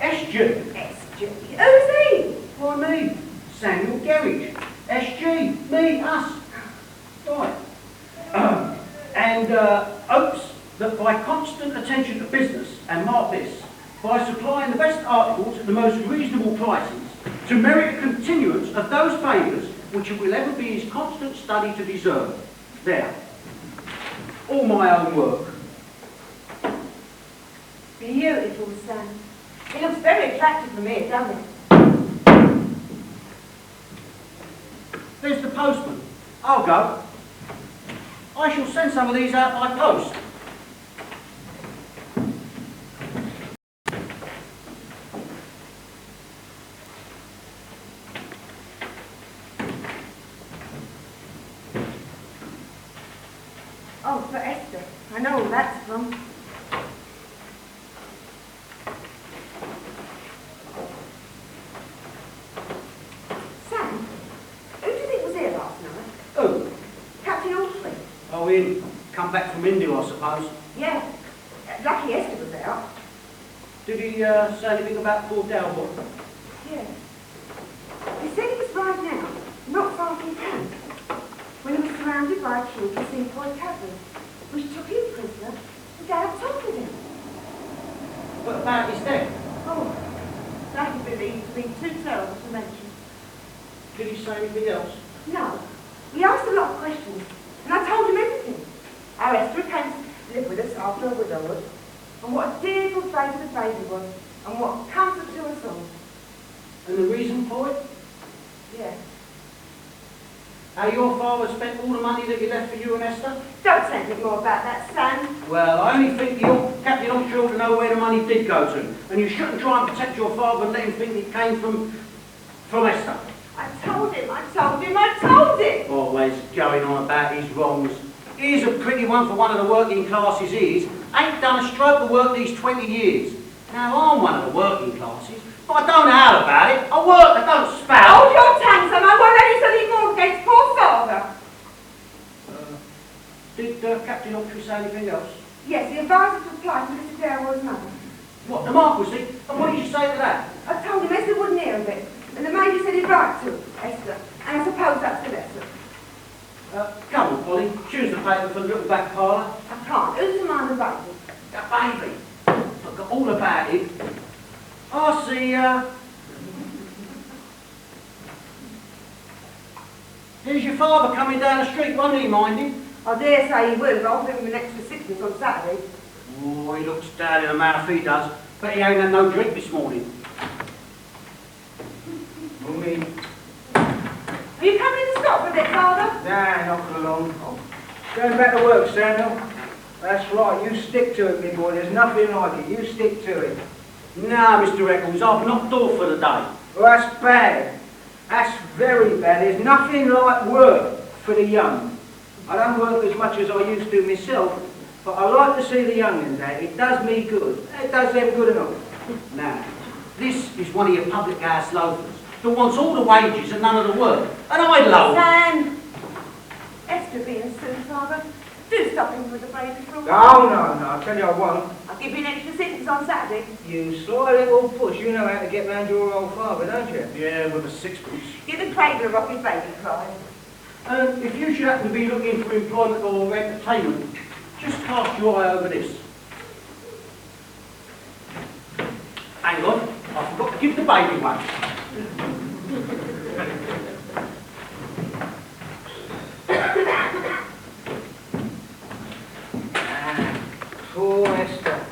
SG. SG? Who's he? Why me? Samuel Gerridge. SG. Me. Us. Right. And hopes that by constant attention to business, and mark this, by supplying the best articles at the most reasonable prices, to merit a continuance of those favours which it will ever be his constant study to deserve. There. All my own work. Beautiful, Sam. It looks very attractive from here, doesn't it? There's the postman. I'll go. I shall send some of these out by post. Oh, for Esther. I know all that's from. Sam, who do you think was here last night? Oh, Captain Orsley. oh, in. Come back from India, I suppose. Yeah. Lucky Esther was out. Did he say anything about poor Dalbot? Yeah. He said he was right now, not far from town, when he was surrounded by a troop of sepoy cavalry, which took him prisoner without talking to him. What about his death? Oh, that he believed to be too terrible to mention. Did he say anything else? No. We asked a lot of questions, and I told him everything. How Esther came to live with us after her widowhood, and what a dear good baby the baby was, and what comfort to us all. And the reason for it? Yeah. How your father spent all the money that he left for you and Esther? Don't say anything more about that, Sam. Well, I only think Captain ought to know where the money did go to. And you shouldn't try and protect your father and let him think it came from Esther. I told him, I told him, I told him! Always going on about his wrongs. Here's a pretty one for one of the working classes is. Ain't done a stroke of work these 20 years. Now, I'm one of the working classes, but I don't howl about it. I work, I don't spout. Hold your tongue, Sam. I won't let you say any more against poor father. Did Captain Oxford say anything else? Yes, he advised us to apply to Mr. Darrell's mother. What, the Marquisate? And what did you say to that? I told him Esther wouldn't hear of it, and the Major said he'd write to Esther, and I suppose that's the lesson. Come on, Polly, choose the paper for the little back parlour. I can't. Who's the mind of baby? That baby. I've got all about it. I'll see Here's your father coming down the street, won't he, mind him? I dare say he will, but I'll give him an extra sixpence on Saturday. Oh, he looks down in the mouth, he does. But he ain't had no drink this morning. Are you coming in Stop for a bit, Father. Nah, not for long. Going back to work, Samuel. That's right, you stick to it, me boy. There's nothing like it. You stick to it. Nah, Mr. Eccles, I've knocked off for the day. Well, that's bad. That's very bad. There's nothing like work for the young. I don't work as much as I used to myself, but I like to see the young'uns out. It does me good. It does them good enough. Now, this is one of your public house loafers that wants all the wages and none of the work. And I loaf. Sam! Esther being soon, Father. Do stop him with the baby for a Oh, while. no, I tell you I won't. I'll give you an extra sentence on Saturday. You sly little puss. You know how to get round your old father, don't you? Yeah, with a sixpence. Give the cradle a rock his baby cry. And if you should happen to be looking for employment or entertainment, just cast your eye over this. Hang on, I forgot to give the baby one. Poor Esther.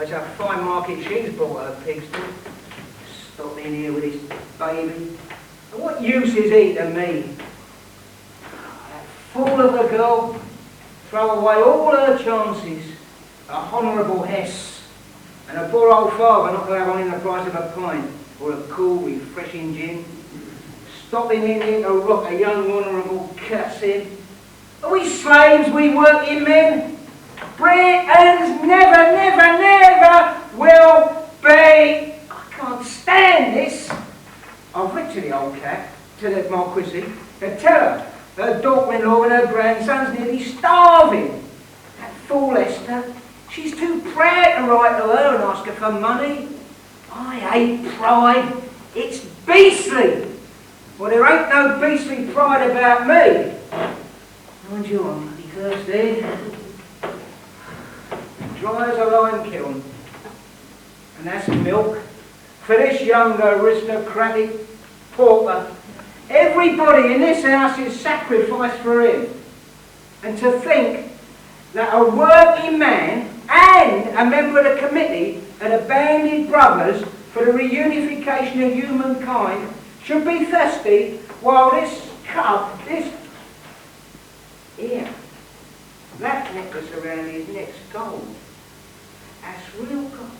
It's a fine market she's bought her pigs to. Stop in here with this baby. And what use is he to me? That fool of a girl. Throw away all her chances. A honourable Hess. And a poor old father not to have on in the price of a pint. Or a cool, refreshing gin. Stopping in here to rock a young honourable cat's head. Are we slaves, we working men? Britons never will be. I can't stand this. I've written to the old cat, to the Marquise, to tell her daughter-in-law and her grandson's nearly starving. That fool Esther, she's too proud to write to her and ask her for money. I hate pride. It's beastly. Well, there ain't no beastly pride about me. Mind you, I'm bloody thirsty. Dry as a lime kiln. And that's milk for this young aristocratic pauper. Everybody in this house is sacrificed for him. And to think that a working man and a member of the committee of the Banded Brothers for the reunification of humankind should be thirsty while this cup, this here, that necklace around his neck's gold. That's real gold.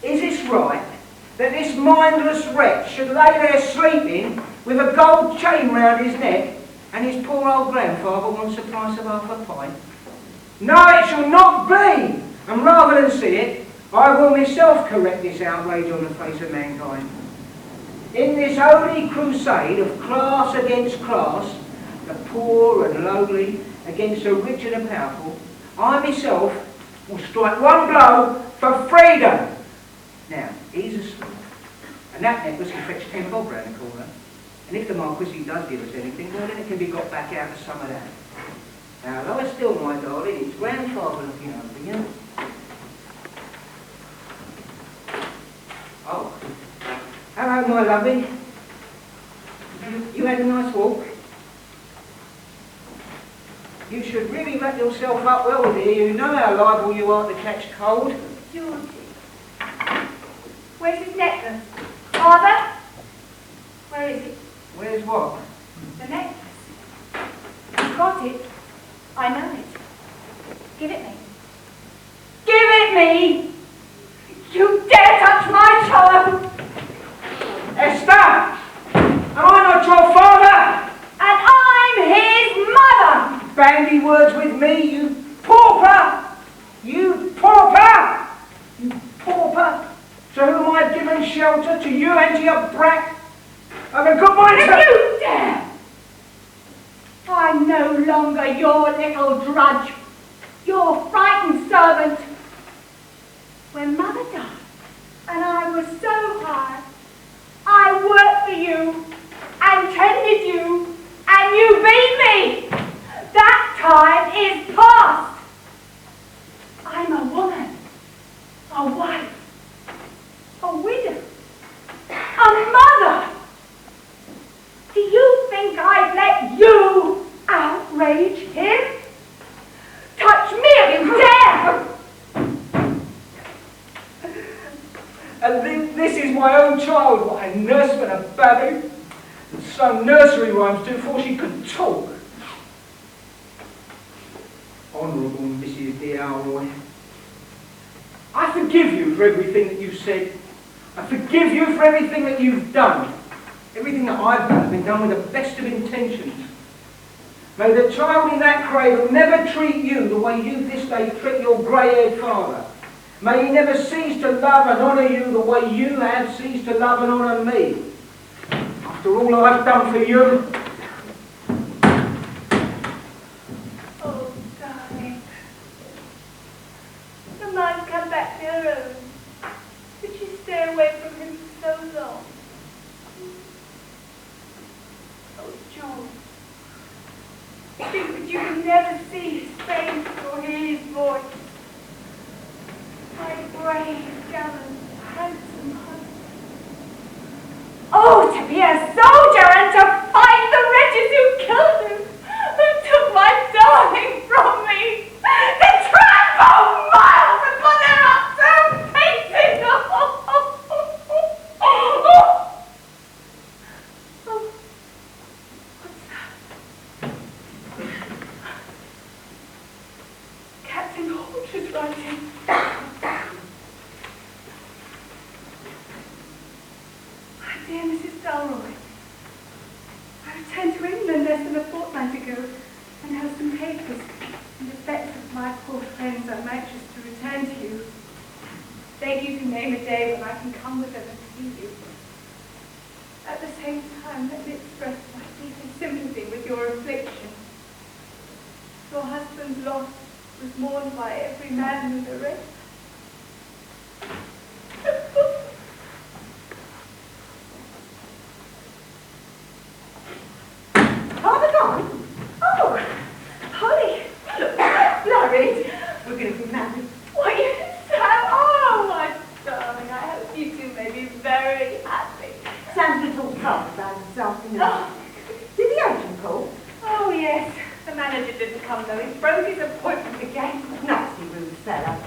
Is this right that this mindless wretch should lay there sleeping with a gold chain round his neck and his poor old grandfather wants the price of half a pint? No, it shall not be! And rather than see it, I will myself correct this outrage on the face of mankind. In this holy crusade of class against class, the poor and lowly against the rich and the powerful, I myself will strike one blow for freedom. Now, he's asleep, and that necklace can fetch 10 bob round the corner. And if the Marquis does give us anything, well, then it can be got back out of some of that. Now, lie still, my darling, it's grandfather looking over you. Oh, hello, my lovey. You had a nice walk? You should really wrap yourself up well, dear. You know how liable you are to catch cold. Georgie, where's his necklace? Father? Where is it? Where's what? The necklace. You've got it. I know it. Give it me. Give it me! You dare touch my child! Esther! Am I not your father? And I'm his mother! Bandy words with me, you pauper! You pauper! You pauper! To whom I have given shelter, to you and to your brat. I've a good mind If to... you dare! I'm no longer your little drudge, your frightened servant. When Mother died, and I was so high, I worked for you, and tended you, and you beat me. That time is past. I'm a woman, a wife, a widow, a mother. Do you think I'd let you outrage him? Touch me if you dare! And this is my own child, what I nursed when a baby, and sung nursery rhymes to before she could talk. Honourable Mrs. Dalroy, I forgive you for everything that you said. I forgive you for everything that you've done. Everything that I've done has been done with the best of intentions. May the child in that cradle never treat you the way you this day treat your grey-haired father. May he never cease to love and honour you the way you have ceased to love and honour me. After all I've done for you. Oh, darling. The mind's come back to her own. Did you stay away from him for so long? Oh, John. Think that you can never see his face or hear his voice. My brave, gallant, handsome husband. Oh, to be a soldier and to fight the wretches who killed him, who took my darling from me, to trample miles upon their upturned faces. What's that? Captain Holt is writing. My dear Mrs. Dalroy, I returned to England less than a fortnight ago and have some papers and effects of my poor friends I'm anxious to return to you. Beg you to name a day when I can come with them and see you. At the same time, let me express my deepest sympathy with your affliction. Your husband's loss was mourned by every man in the race. Father gone? Oh, Polly, look, flurried. We're going to be married. What you say? Oh, my darling, I hope you two may be very happy. Sam's little talk about this afternoon. Did the agent call? Oh, yes. The manager didn't come, though. He broke his appointment again. Nasty rude fella.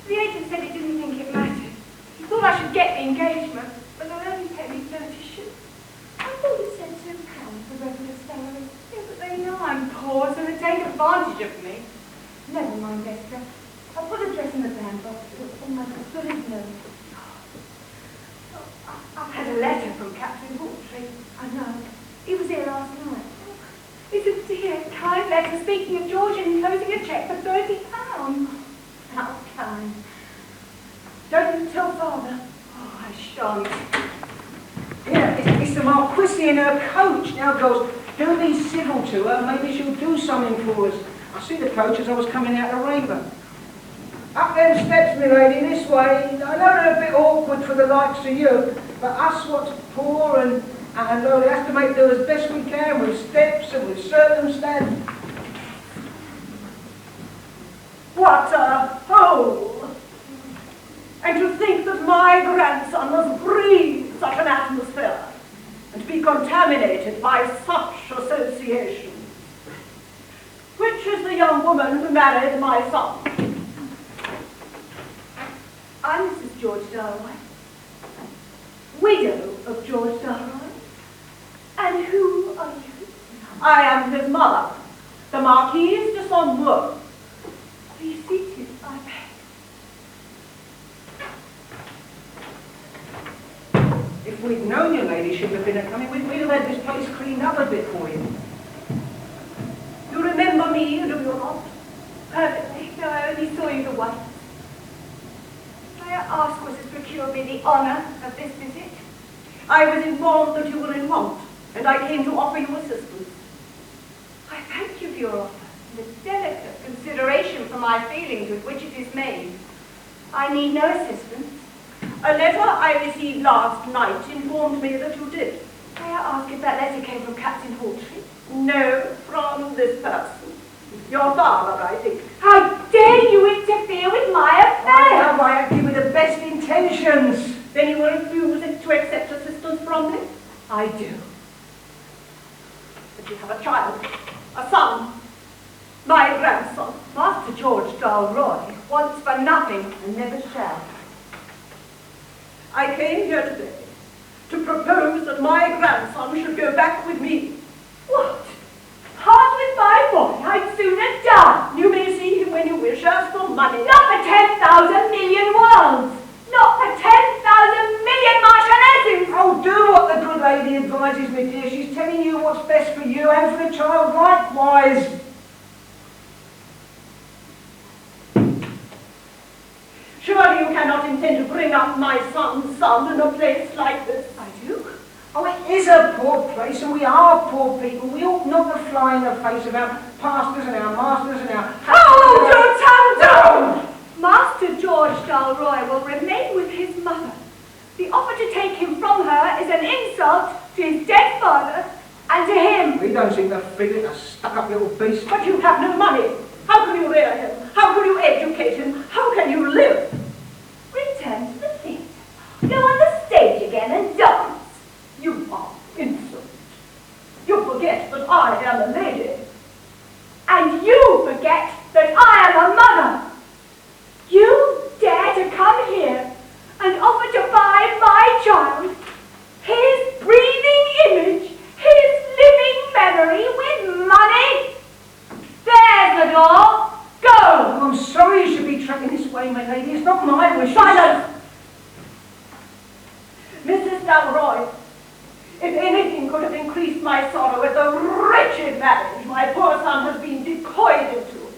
The agent said he didn't think it mattered. He thought I should get the engagement, but they'll only pay me 30 shillings. I thought you said £2 for regular salary. Yeah, but they know I'm poor, so they take advantage of me. Never mind, Esther. I'll put the dress in the bandbox. Oh, my goodness, no. I've had a letter from Captain Hawtrey. I know. He was here last night. It's a dear, kind letter speaking of George and enclosing a cheque for £30. How kind. Don't you tell Father? Oh, I shan't. Here, it's the Marquise in her coach. Now, girls, do be civil to her. Maybe she'll do something for us. I see the coach as I was coming out of Rainbow. Up them steps, my lady, this way. I know they're a bit awkward for the likes of you, but us what's poor and lowly have to make do as best we can with steps and with circumstance. What a hole! And to think that my grandson must breathe such an atmosphere and be contaminated by such associations. Which is the young woman who married my son? I'm Mrs. George Dalroy. Widow of George Dalroy. And who are you? I am his mother, the Marquise de Saint-Mour. Be seated, I beg. If we'd known your ladyship had been coming, we'd have had this place cleaned up a bit for you. You remember me, do you not? Perfectly, though I only saw you the once. May I ask what has procured me the honour of this visit? I was informed that you were in want, and I came to offer you assistance. I thank you for your offer, and the delicate consideration for my feelings with which it is made. I need no assistance. A letter I received last night informed me that you did. May I ask if that letter came from Captain Hawtrey? No, from this person. Your father, I think. How dare you interfere with my I affairs? have, I acted with the best intentions. Then you will refuse to accept assistance from me? I do. But you have a child, a son, my grandson. Master George Dalroy wants for nothing and never shall. I came here today to propose that my grandson should go back with the child likewise. Surely you cannot intend to bring up my son's son in a place like this. I do. Oh, it is a poor place, and we are poor people. We ought not to fly in the face of our pastors and our masters and our... Hold your tongue down! Master George Dalroy will remain with his mother. The offer to take him from her is an insult to his dead father and to him. We don't seem to feel it, a stuck-up little beast. But you have no money. How can you rear him? How can you educate him? How can you live? Return to the theatre. Go on the stage again and dance. You are insolent. You forget that I am a lady. And you forget that I am a mother. You dare to come here and offer to buy my child, his breathing image, his living memory with money? There's the door. Go! Oh, I'm sorry you should be treated this way, my lady. It's not my wish. Silence! Mrs. Dalroy, if anything could have increased my sorrow at the wretched marriage my poor son has been decoyed into,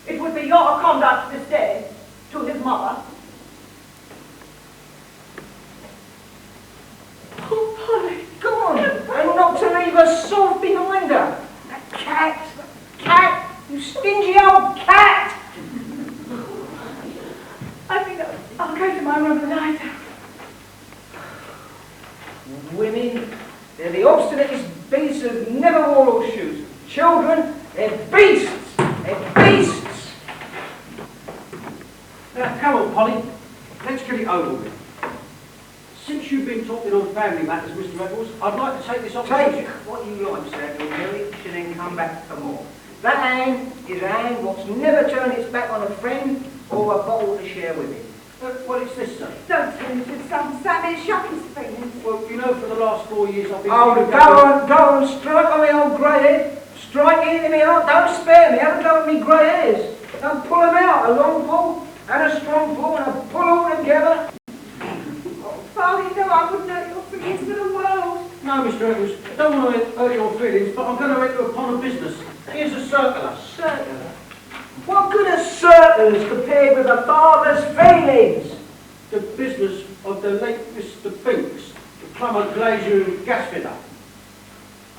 it would be your conduct this day to his mother. Oh, Polly, go on. And not to leave a sore behind her. That cat. Cat. You stingy old cat. I think I'll go to my room and lie down. Women, they're the obstinatest beasts who've never wore all shoes. Children, they're beasts. They're beasts. Now, come on, Polly. Let's get it over with. Since you've been talking on family matters, Mr. Eccles, I'd like to take this opportunity. Take what you like, Samuel Gary, and then come back for more. That hand is a hand what's never turned its back on a friend or a bottle to share with it. What is this, sir? Don't tell me to some Sammy shock his feelings. Well, you know, for the last 4 years I've been... Oh, go on, strike on me old grey head. Strike it into me heart, don't spare me, have a go at me grey hairs. Don't pull them out, a long pull and a strong pull and a pull all together. Oh, Father, no, I wouldn't hurt your feelings for the world. No, Mr. Eccles, I don't want to hurt your feelings, but I'm going to enter upon a business. Here's a circular. Circular? What good are circulars compared with a father's feelings? The business of the late Mr. Binks, the plumber, glazier and gas fitter.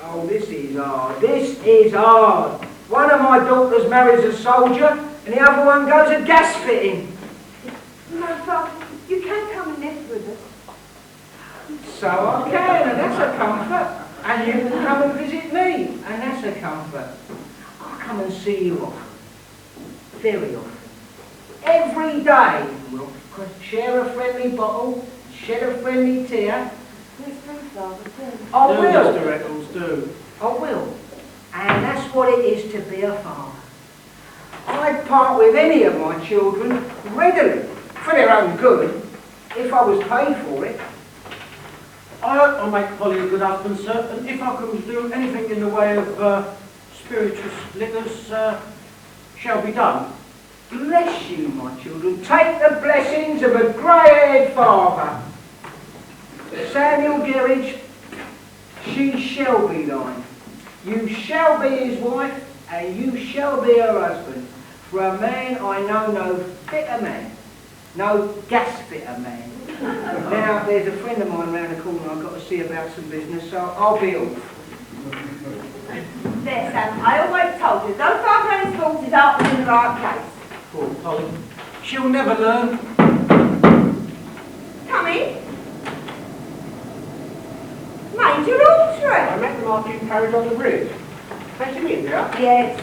Oh, this is hard. This is hard. One of my daughters marries a soldier, and the other one goes a gas fitting. No, Father, you can't come and live with us. So I can, and that's a comfort. And you can come and visit me, and that's a comfort. I'll come and see you often. Very often. Every day. We'll share a friendly bottle, shed a friendly tear. Please do, Father, do. I will. Mr. Eccles, do. I will. And that's what it is to be a father. I'd part with any of my children readily, for their own good, if I was paid for it. I hope I'll make Polly a good husband, sir, and if I can do anything in the way of spirituous liquors, shall be done. Bless you, my children. Take the blessings of a grey-haired father. Samuel Gerridge, she shall be thine. You shall be his wife, and you shall be her husband. For a man I know no fitter man, no gas fitter man. Now, there's a friend of mine round the corner I've got to see about some business, so I'll be off. There, Sam, I always told you, though Father and his fault is out in the right place. Poor Polly. She'll never learn. Come in. Major Altry. I met them after you carried on the bridge. Take him in, yeah? Yes.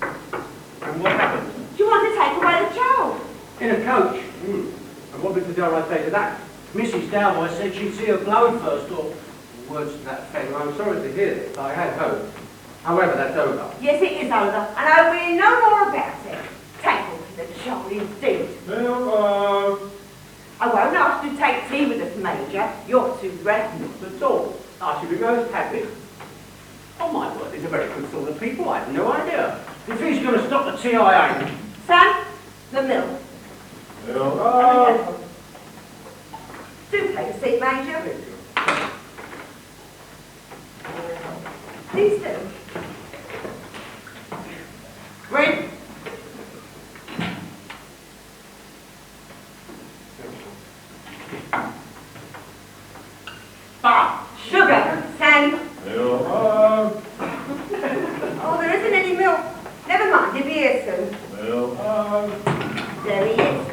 And what happened? Do you want to take away the child? In a coach. And what did I say to that? Mrs. Dalroy said she'd see her blow first, or words to that effect. Well, I'm sorry to hear this. I had hope. However, that's over. Yes, it is over, and I will know more about it. Thankful for the child indeed. Well, I won't ask you to take tea with us, Major. You're too threatening. the door. I should be most happy. Oh, my word, he's a very good sort of people. I had no idea. If he's going to stop the TIA. Sam, the mill. Do take a seat, Major. Please do. Bar. Sugar, sand. Milk. Oh, there isn't any milk. Never mind, he'll be here soon. Milk. There he is.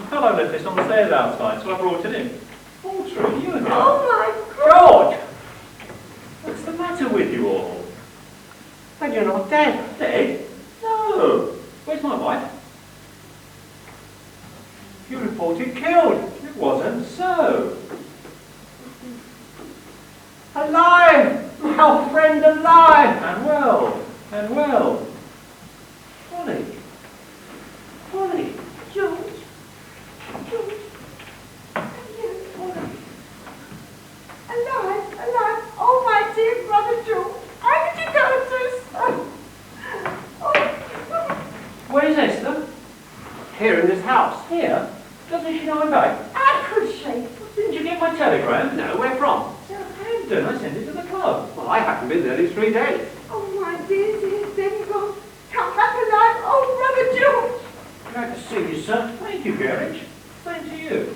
Hello, left this on the stairs outside, so I brought it in. Oh, true, you again. Oh my God! George! What's the matter with you all? Then you're not dead. Dead? No. Where's my wife? You reported killed. It wasn't so. Alive! My old friend alive! And well. And well. Polly. Polly. George. Alive, alive. Oh, my dear brother George. How could you go and do so? Oh. Where's Esther? Here in this house. Here? Doesn't she know I'm back? How could she? Didn't you get my telegram? No, where from? Southampton. I sent it to the club. Well, I haven't been there these 3 days. Oh, my dear, then gone. Come back alive. Oh, brother George. Glad to see you, sir. Thank you, Gerridge. Same to you.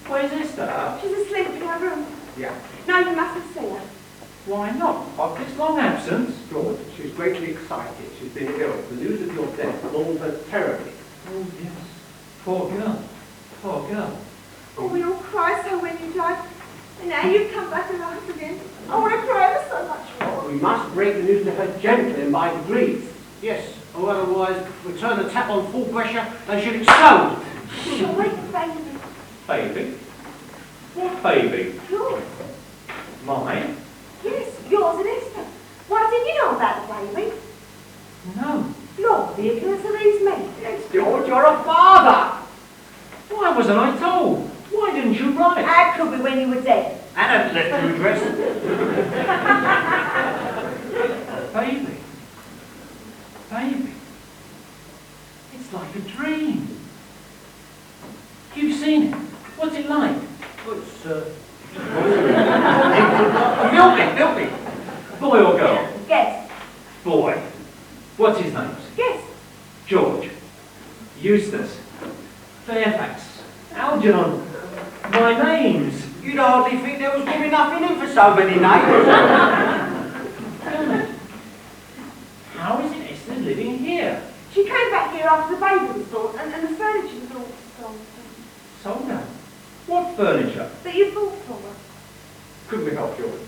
Where's Esther? She's asleep in her room. Yeah. No, you mustn't see her. Why not? Of this long absence? George, she's greatly excited. She's been ill. The news of your death mauled her terribly. Oh, yes. Poor girl. Poor girl. Oh, we all cried so when you died. And now you've come back alive again. I want to cry ever so much more. We must break the news to her gently and by degrees. Yes, or otherwise we turn the tap on full pressure and she'll explode. She'll wake the baby. Baby? What baby? Yours. Mine? Yes, yours and Esther. Why didn't you know about the baby? No. Lord, the ignorance of these men. Yes, George, you're a father. Why wasn't I told? Why didn't you write? How could we when you were dead? And had left you address. Baby. Baby. It's like a dream. You've seen it. What's it like? Good, sir. Milky. Boy or girl? Guess. Boy. What's his name? Guess. George. Eustace. Fairfax. Algernon. My names. You'd hardly think there was good enough in him for so many names. Tell me. How is it Esther's living here? She came back here after the baby was born and the furniture was all sold. Sold out. What furniture? That you bought for her. Couldn't we help George?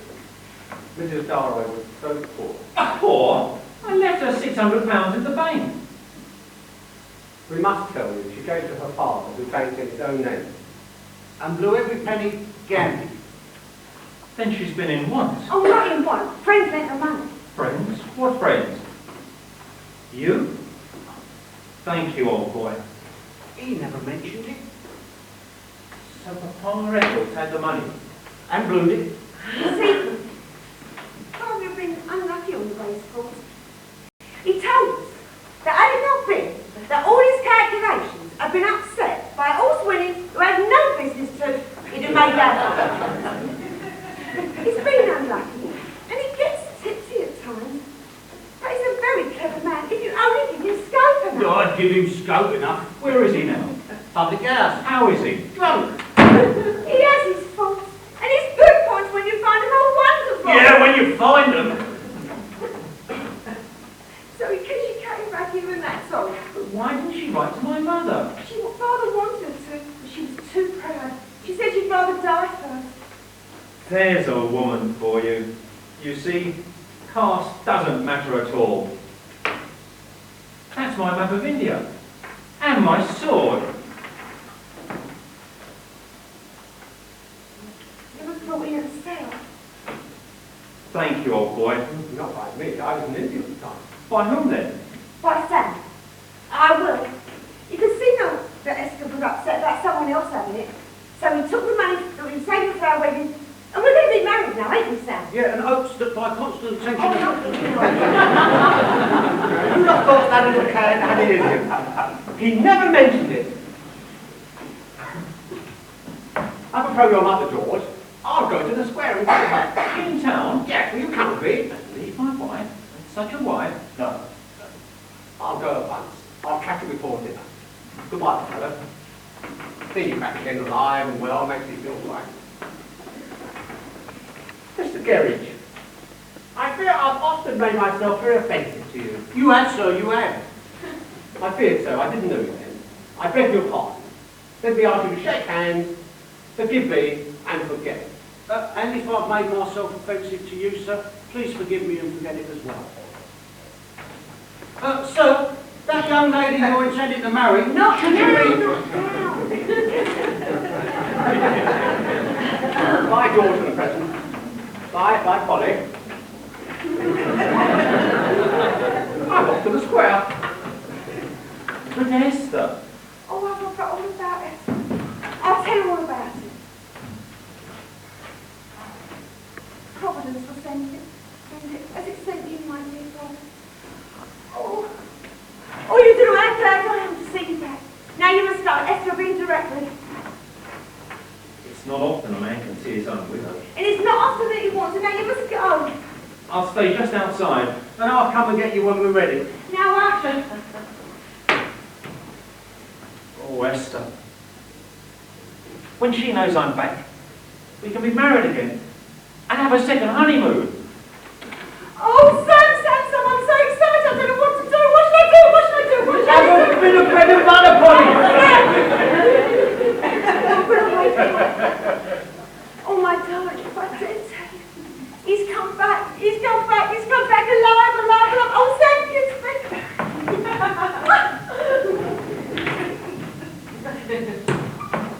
Mrs. Darrow was so poor. Poor? I left her £600 in the bank. We must tell you, she gave to her father, who banked in his own name, and blew every penny gambling. Then she's been in once. Oh, not in one. Friends lent her money. Friends? What friends? You? Thank you, old boy. He never mentioned it. So Papa Eccles had the money. And blew it. You see, Father had been unlucky on the baseball. He told us that had it not been that all his calculations had been upset by a horse winning who had no business to, he'd have made that. He's been unlucky, and he gets tipsy at times. But he's a very clever man, if you only give him scope enough. No, I'd give him scope enough. Where is he now? Public house. How is he? Drunk. He has his faults, and his good points when you find them all wonderful. Yeah, when you find them. So because she came back here and that's all. But why didn't she write to my mother? Father wanted her to, but she was too proud. She said she'd rather die first. There's a woman for you. You see, caste doesn't matter at all. That's my map of India. And my sword. You was brought here to sell. Thank you, old boy. Not by me, I was in India at the time. By whom then? By Sam. I will. You can see now that Esther was upset about someone else having it. So he took the money that we saved for our wedding, and we're going to be married now, ain't we, Sam? Yeah, and hopes that by constant attention... Oh, no. Who'd have thought that little cat had it in him? He never mentioned it. I have a programme up the George. I'll go to the square and get her. In town? Yeah, will you come with me? Leave my wife? And such a wife? No. you before dinner. Goodbye, fella. Seeing you back again alive and well makes me feel right. Mr. Gerridge, I fear I've often made myself very offensive to you. You have, sir, you have. I feared so. I didn't know you then. I beg your pardon. Let me ask you to shake hands, forgive me, and forget. And if I've made myself offensive to you, sir, please forgive me and forget it as well. Sir, that young lady you're intending to marry, Not should you now, be... not now. Bye, George, for the present. Bye, Polly. I'm off to the square. But Esther, Oh, I forgot all about it. I'll tell you all about it. Providence will send it, as it sent you, my dear brother. Oh, you do know how glad I am to see you back. Now you must start Esther being directly. it's not often a man can see his own widow. And it's not often that you want to, now you must go. I'll stay just outside. And I'll come and get you when we're ready. Now after. Oh, Esther. When she knows I'm back, we can be married again and have a second honeymoon. Oh, Sam, I'm so excited. I don't know what to do. What should I do? What should I do? What should I do? Have a bit of bread and butter, Polly. Oh, my darling, if I did tell you. He's come back. He's come back. He's come back alive. Oh, Sam, it's me.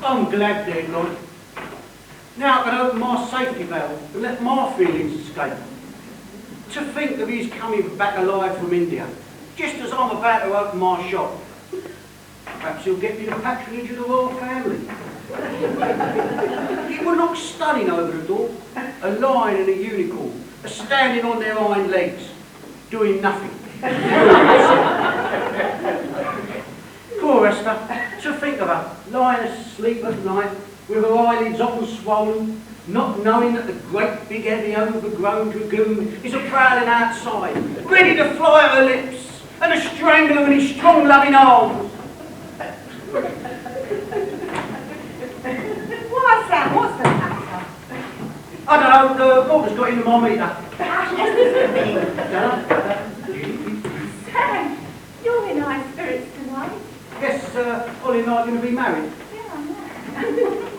I'm glad, dear Lord. Now I can open my safety valve and let my feelings escape. To think of his coming back alive from India, just as I'm about to open my shop. Perhaps he'll get me the patronage of the royal family. It would look stunning over the door. A lion and a unicorn are standing on their hind legs, doing nothing. Poor Esther, to think of her, lying asleep at night, with her eyelids often swollen, not knowing that the great big heavy overgrown dragoon is a prowling outside, ready to fly at her lips, and to strangle her in his strong loving arms. Why, Sam, what's the matter? I don't know, the water's got into my meter. Sam, you're in high spirits tonight. Yes, Ollie and I are going to be married. Yeah, I know.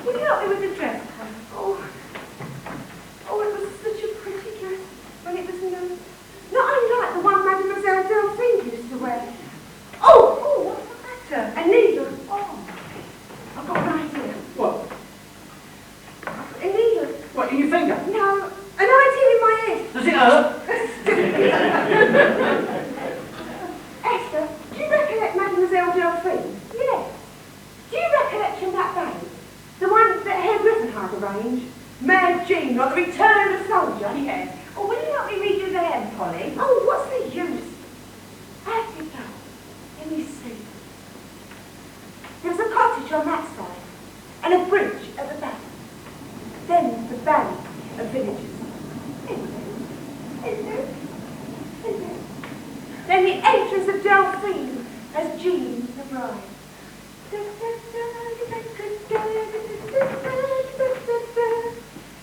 Will you help me with the dress, honey? Oh, it was such a pretty dress when it was new. Not unlike the one Mademoiselle Delphine used to wear. Oh, what's the matter? A needle. Oh, I've got an idea. What? A needle. What, in your finger? No, an idea in my head. Does it hurt? Esther, do you recollect Mademoiselle Delphine? Yes. Do you recollect from that bag? The one that Herr Griffin had arranged? Mad Jean, like the return of the soldier? Yes. Oh, will you help me read you the hem, Polly? Oh, what's the use? How did it go? Let me see. There was a cottage on that side, and a bridge at the back. Then the valley of villages. Then the entrance of Delphine as Jean the bride.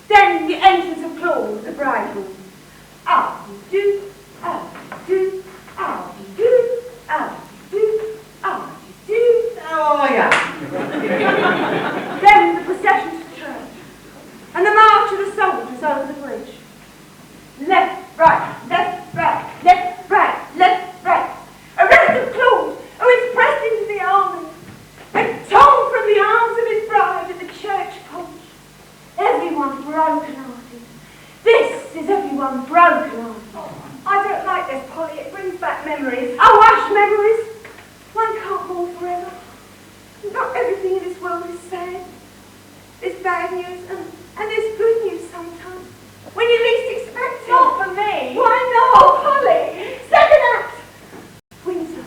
Then the entrance of Claude the bridegroom. Ah-dee-doo, ah-dee-doo, ah-dee-doo, ah-dee-doo, ah-dee-doo. How are ya? Then the procession to church, and the march of the soldiers over the bridge. Left, right, left, right, left, right, left, right. Arrest of Claude, who is pressed into the army, and torn from the arms of his bride at the church porch. Everyone broken-hearted. This is everyone broken-hearted. I don't like this, Polly. It brings back memories. Oh, hush, memories. One can't mourn forever. Not everything in this world is sad. There's bad news and there's good news sometimes. When you least expect it. Not for me. Why not? Oh, Polly. Second act. Windsor.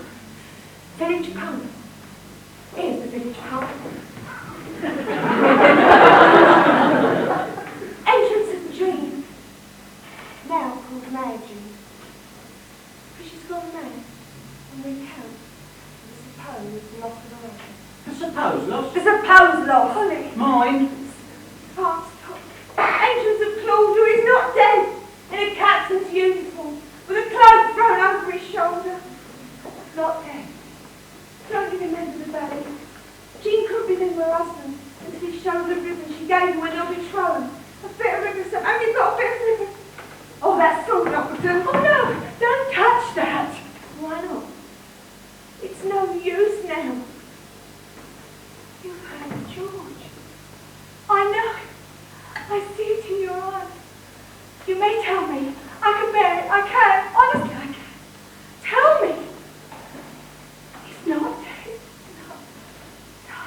Village pump. Here's the village pump. Entrance of Jean. Now called Mad Jean. For she's gone mad. recount the supposed loss of a relative. I suppose, lost. The supposed loss. Polly. Mine. Can't stop. Entrance of Claude, who is not dead, in a captain's uniform, with a cloak thrown over his shoulder. Not dead. Don't you remember the day? Jean couldn't remember her husband until he showed the ribbon she gave him when they were betrothed. A bit of ribbon, so only got a bit of ribbon. Oh, that's strong enough for two. Oh no, don't touch that. Why not? It's no use now. You've heard of George. I know. I see it in your eyes. You may tell me. I can bear it. I can. Honestly, I can. Tell me. He's not dead. No. No.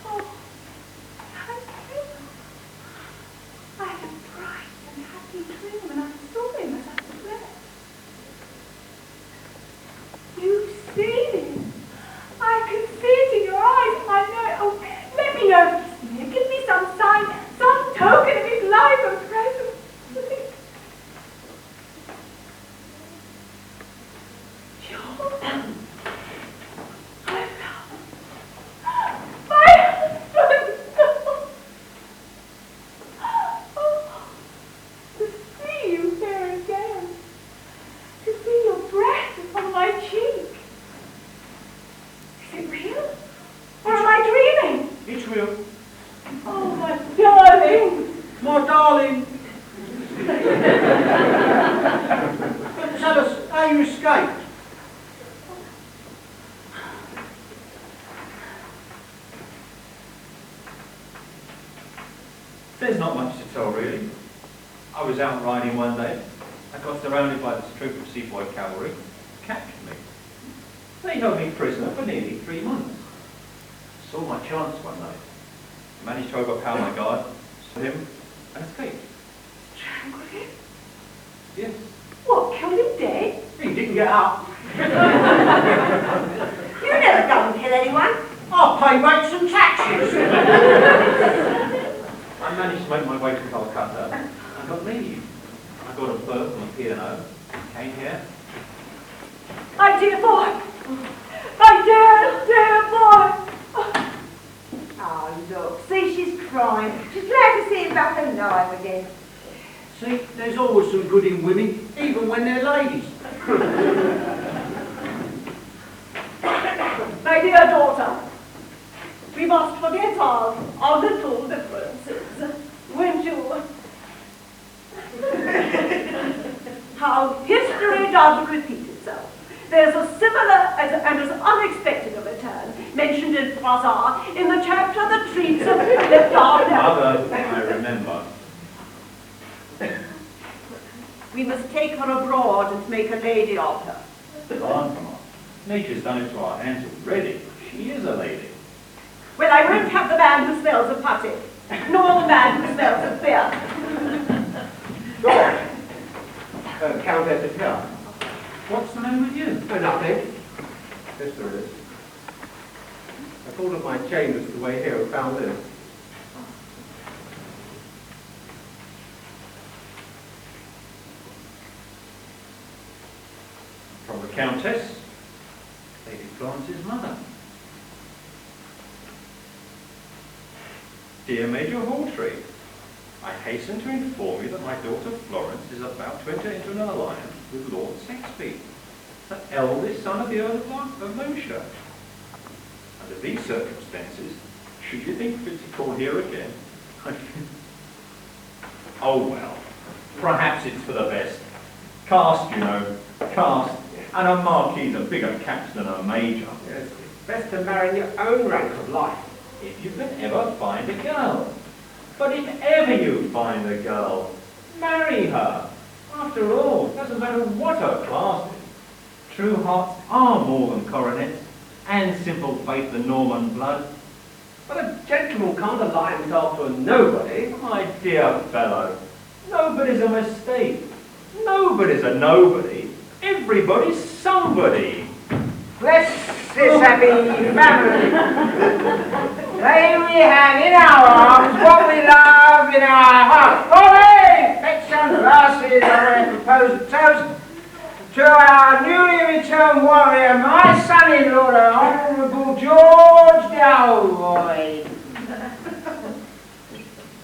Oh, thank you. I had a bright and happy dream when I saw him as I slept. You've seen it. I can see it in your eyes. I know. Oh, let me know if you've seen it. Give me some sign, some token of his life and presence. My darling. Tell us how you escaped. There's not much to tell, really. I was out riding one day. I got surrounded by this troop of sepoy cavalry, captured me. They held me prisoner for nearly 3 months. Saw my chance one night. Managed to overpower my guard, saw him, and escaped. Strangled him? Yes. What, killed him dead? He didn't get up. You never go and kill anyone. I pay rates and taxes. I managed to make my way to Calcutta and got leave. I got a berth on the P&O, came here. My dear boy! My dear, dear boy! Oh, look, see, she's crying. She's glad to see him back alive again. See, there's always some good in women, even when they're ladies. My dear daughter, we must forget our little differences, won't you? How history does repeat itself. There's a similar and as unexpected a return mentioned in Froissart in the chapter that treats of the Mother, I remember. We must take her abroad and make a lady of her. Grandma, nature's done it to our hands already. She is a lady. Well, I won't have the man who smells of putty, nor the man who smells of beer. George, Countess of Clark. What's the name with you? Oh, nothing. Yes, there is. I thought of my chambers the way here and found this. From the Countess, Lady Florence's mother. Dear Major Hawtrey, I hasten to inform you that my daughter Florence is about to enter into an alliance with Lord Saxby, the eldest son of the Earl of Loamshire. Under these circumstances, should you think fit to call here again, oh well, perhaps it's for the best. Caste, you know, caste, and a marquis a bigger captain than a major. Yes, it's best to marry in your own rank of life. If you can ever find a girl. But if ever you find a girl, marry her. After all, it doesn't matter what her class is. True hearts are more than coronets, and simple faith than Norman blood. But a gentleman can't ally himself to a nobody. My dear fellow, nobody's a mistake. Nobody's a nobody. Everybody's somebody. Bless this happy family. May we have in our arms what we love in our hearts. Polly, fetch some glasses. I propose a toast to our newly returned warrior, my son-in-law, the Honourable George Dalroy.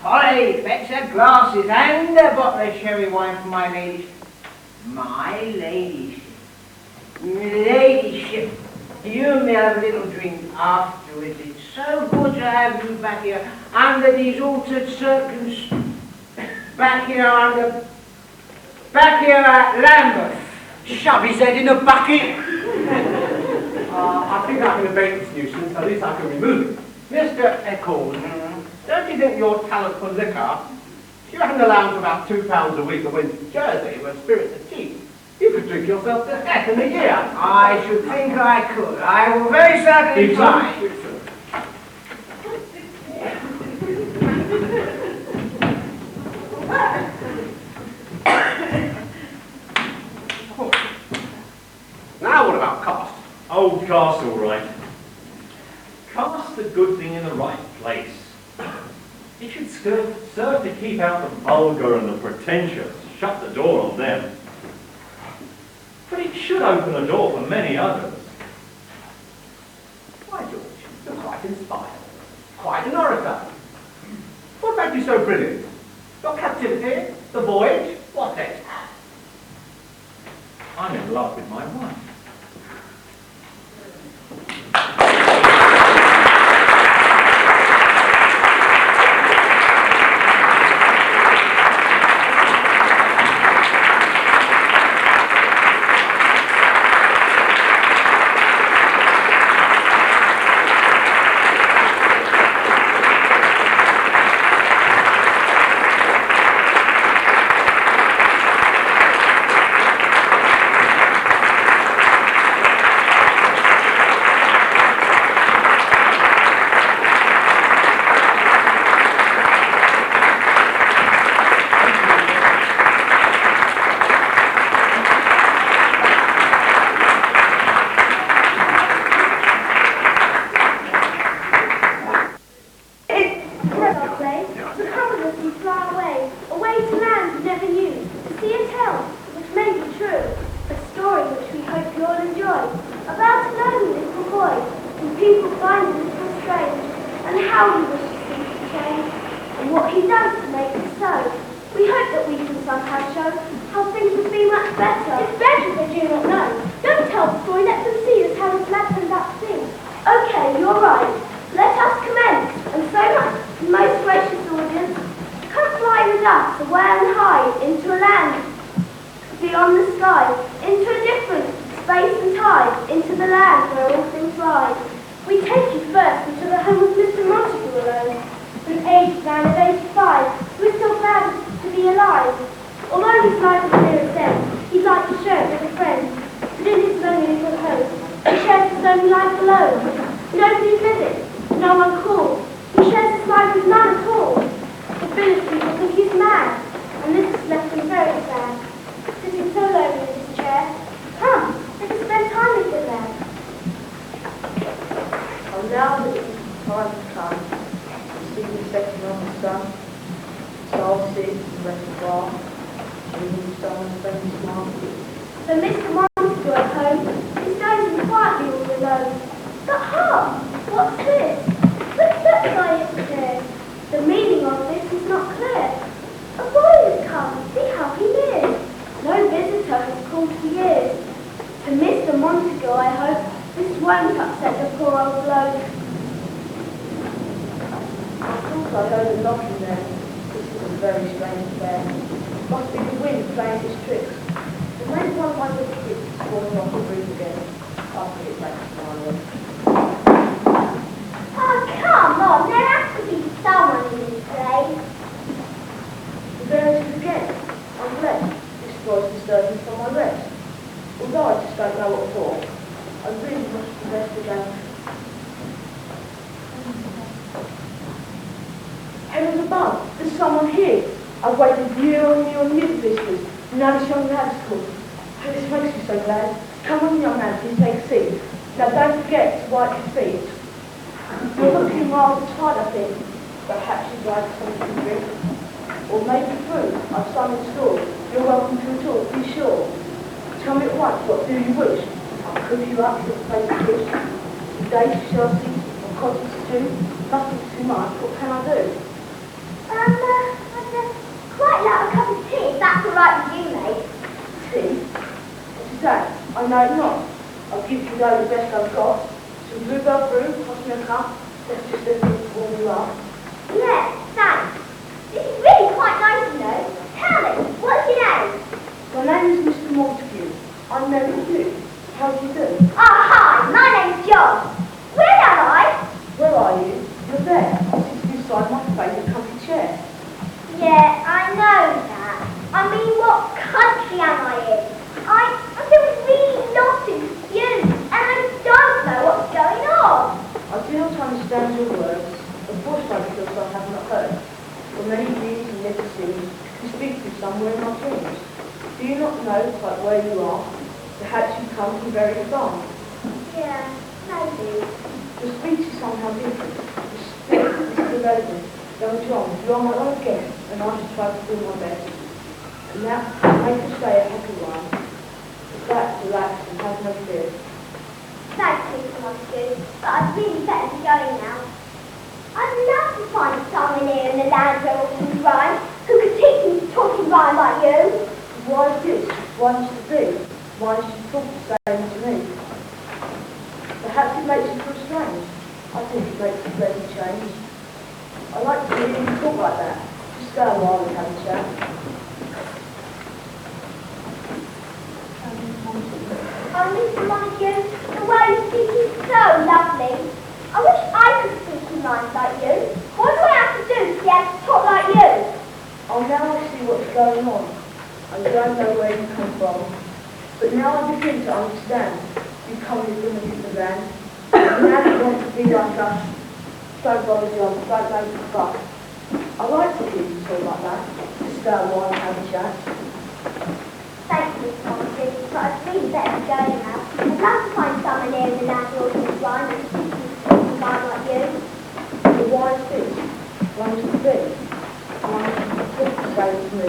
Polly, fetch the glasses and a bottle of sherry wine for my ladyship. My ladyship. Ladyship. You may have a little drink afterwards. It's so good to have you back here under these altered circumstances. Back here at Lambeth. Shove his head in a bucket. I think I can abate this nuisance, at least I can remove it. Mr. Eccles, don't you think your talent for liquor, if you had an allowance of about £2 a week and went to Jersey where spirits are cheap, you could drink yourself to death in a year? I should think I could. I will very certainly try. Now what about caste? Old caste, all right. Caste the good thing in the right place. It should serve to keep out the vulgar and the pretentious, shut the door on them. But it should open a door for many others. Why, George, you're quite inspired. Quite an orator. What made you so brilliant? Your captivity? The voyage? What next? I'm in love with my wife. Or maybe through. I've sung in school. You're welcome to a talk, be sure. Tell me at once, what do you wish? I'll cook you up your favourite dish. Today, Chelsea or cottage stew. Nothing too much. What can I do? I'd quite like a cup of tea, if that's all right with you, mate. Tea? What is that? I know it not. I'll give you though the best I've got. Some bluebell brew, hot in a cup. That's just a bit warm you up. Yeah, thanks. This is really quite nice, you know. Tell me, what's your name? My name is Mr. Montague. I'm married to you. How do you do? Oh, hi, my name's John. Where am I? Where are you? You're there. Sitting beside my favourite comfy chair. Yeah, I know that. I mean, what country am I in? I feel really lost and confused, and I don't know what's going on. I do not understand your words. Of course I because I have not heard. For many years and never seen you speak to somewhere in my dreams. Do you not know quite where you are? Perhaps you come from very far. Yeah, maybe. Your speech is somehow different. The spirit is still relevant. Young John, you are my own guest, and I shall try to do my best. And that make us stay a happy one. But that, relax and have no fear. Thanks, Mr. Montague, but I'd really better be going now. I'd love to find someone here in the land where all things rhyme, who could teach me to talk and rhyme like you. Why is this? Why is to be? Why is she talk the same to me? Perhaps it makes you feel strange. I think it makes a pleasant change. I like to hear you talk like that. Just go a while and have a chat. Oh, Mr. Montague, the way you speak is so lovely. I wish I could speak in rhymes like you. What do I have to do to be able to talk like you? Oh, now I see what's going on. I don't know where you come from. But now I begin to understand. You come from the land. And now you want to be like us. Don't bother John, don't make a fuss. I like to hear you talk like that. Just go a while and have a chat. Thank you, Mr. Montague, but I'd really better be going now. I'd love to find someone here in the land where all things rhyme and teach me to talk and rhyme like you. The wise fish, one is to be, one is to talk the same to me.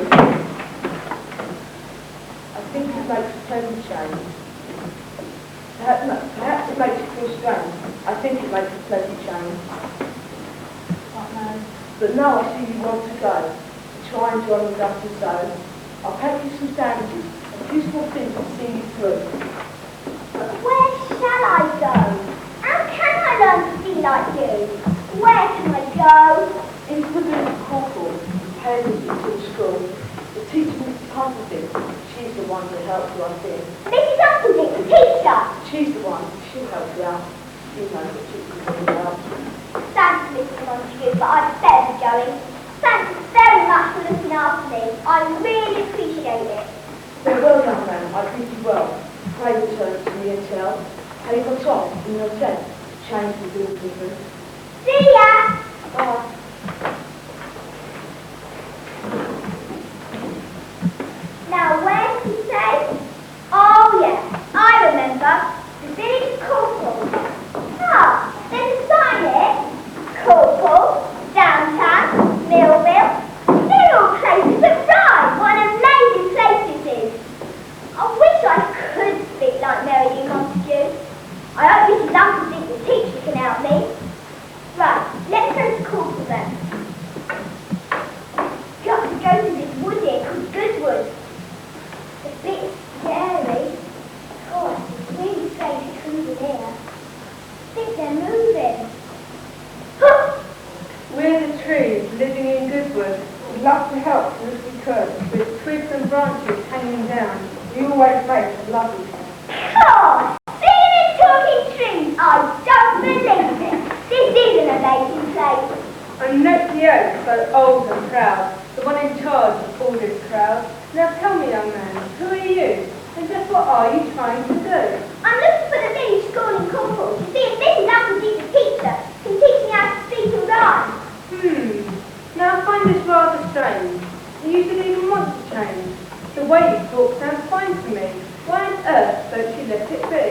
I think it makes a pleasant change. Perhaps it makes you feel strange. I think it makes a pleasant change. But now I see you want to go, to try and join with us and so. I'll pack you some sandwiches, and useful things to see you through. But where shall I go? How can I learn to be like you? Where can I go? Into the village corporal, who pays us into the school. The teacher, Mrs. Humperdinck, she's the one who helps you, I think. Mrs. Humperdinck, the teacher. She's the one, she'll help you out. She knows what she's talking about. Thanks, Mr. Montague, but I'd better be going. Thanks very much for looking after me. I really appreciate it. Very well, young man, I think you well. Pray return to me and tell how you got on in your tent. Change will be different. See ya! Bye. Now, where did he say? Oh, yeah, I remember. The village corporal. Ah, there's a sign here. Corporal, downtown, Millville. They're all places that rhyme. What an amazing place this is. I wish I could speak like Mary Lou Montague. I hope Mrs. Humperdinck, the teacher, can help me. Right, let's go to Corporal then. Got to go to this wood here called Goodwood. It's a bit scary. God, it's really strange trees in here. I think they're moving. Huh! We're the trees living in Goodwood. We'd love to help as we could, with twigs and branches hanging down. We always make a lovely house. God! Singing and talking trees! I don't believe it! This is an amazing place! I'm next the oak, so old and proud, the one in charge of all this crowd. Now tell me, young man, who are you? And just what are you trying to do? I'm looking for the village school in Corporal to see if Mrs. Humperdinck, the teacher, can teach me how to speak and rhyme. Now I find this rather strange. You should even want to change. The way you talk sounds fine to me. Why on earth don't you let it be?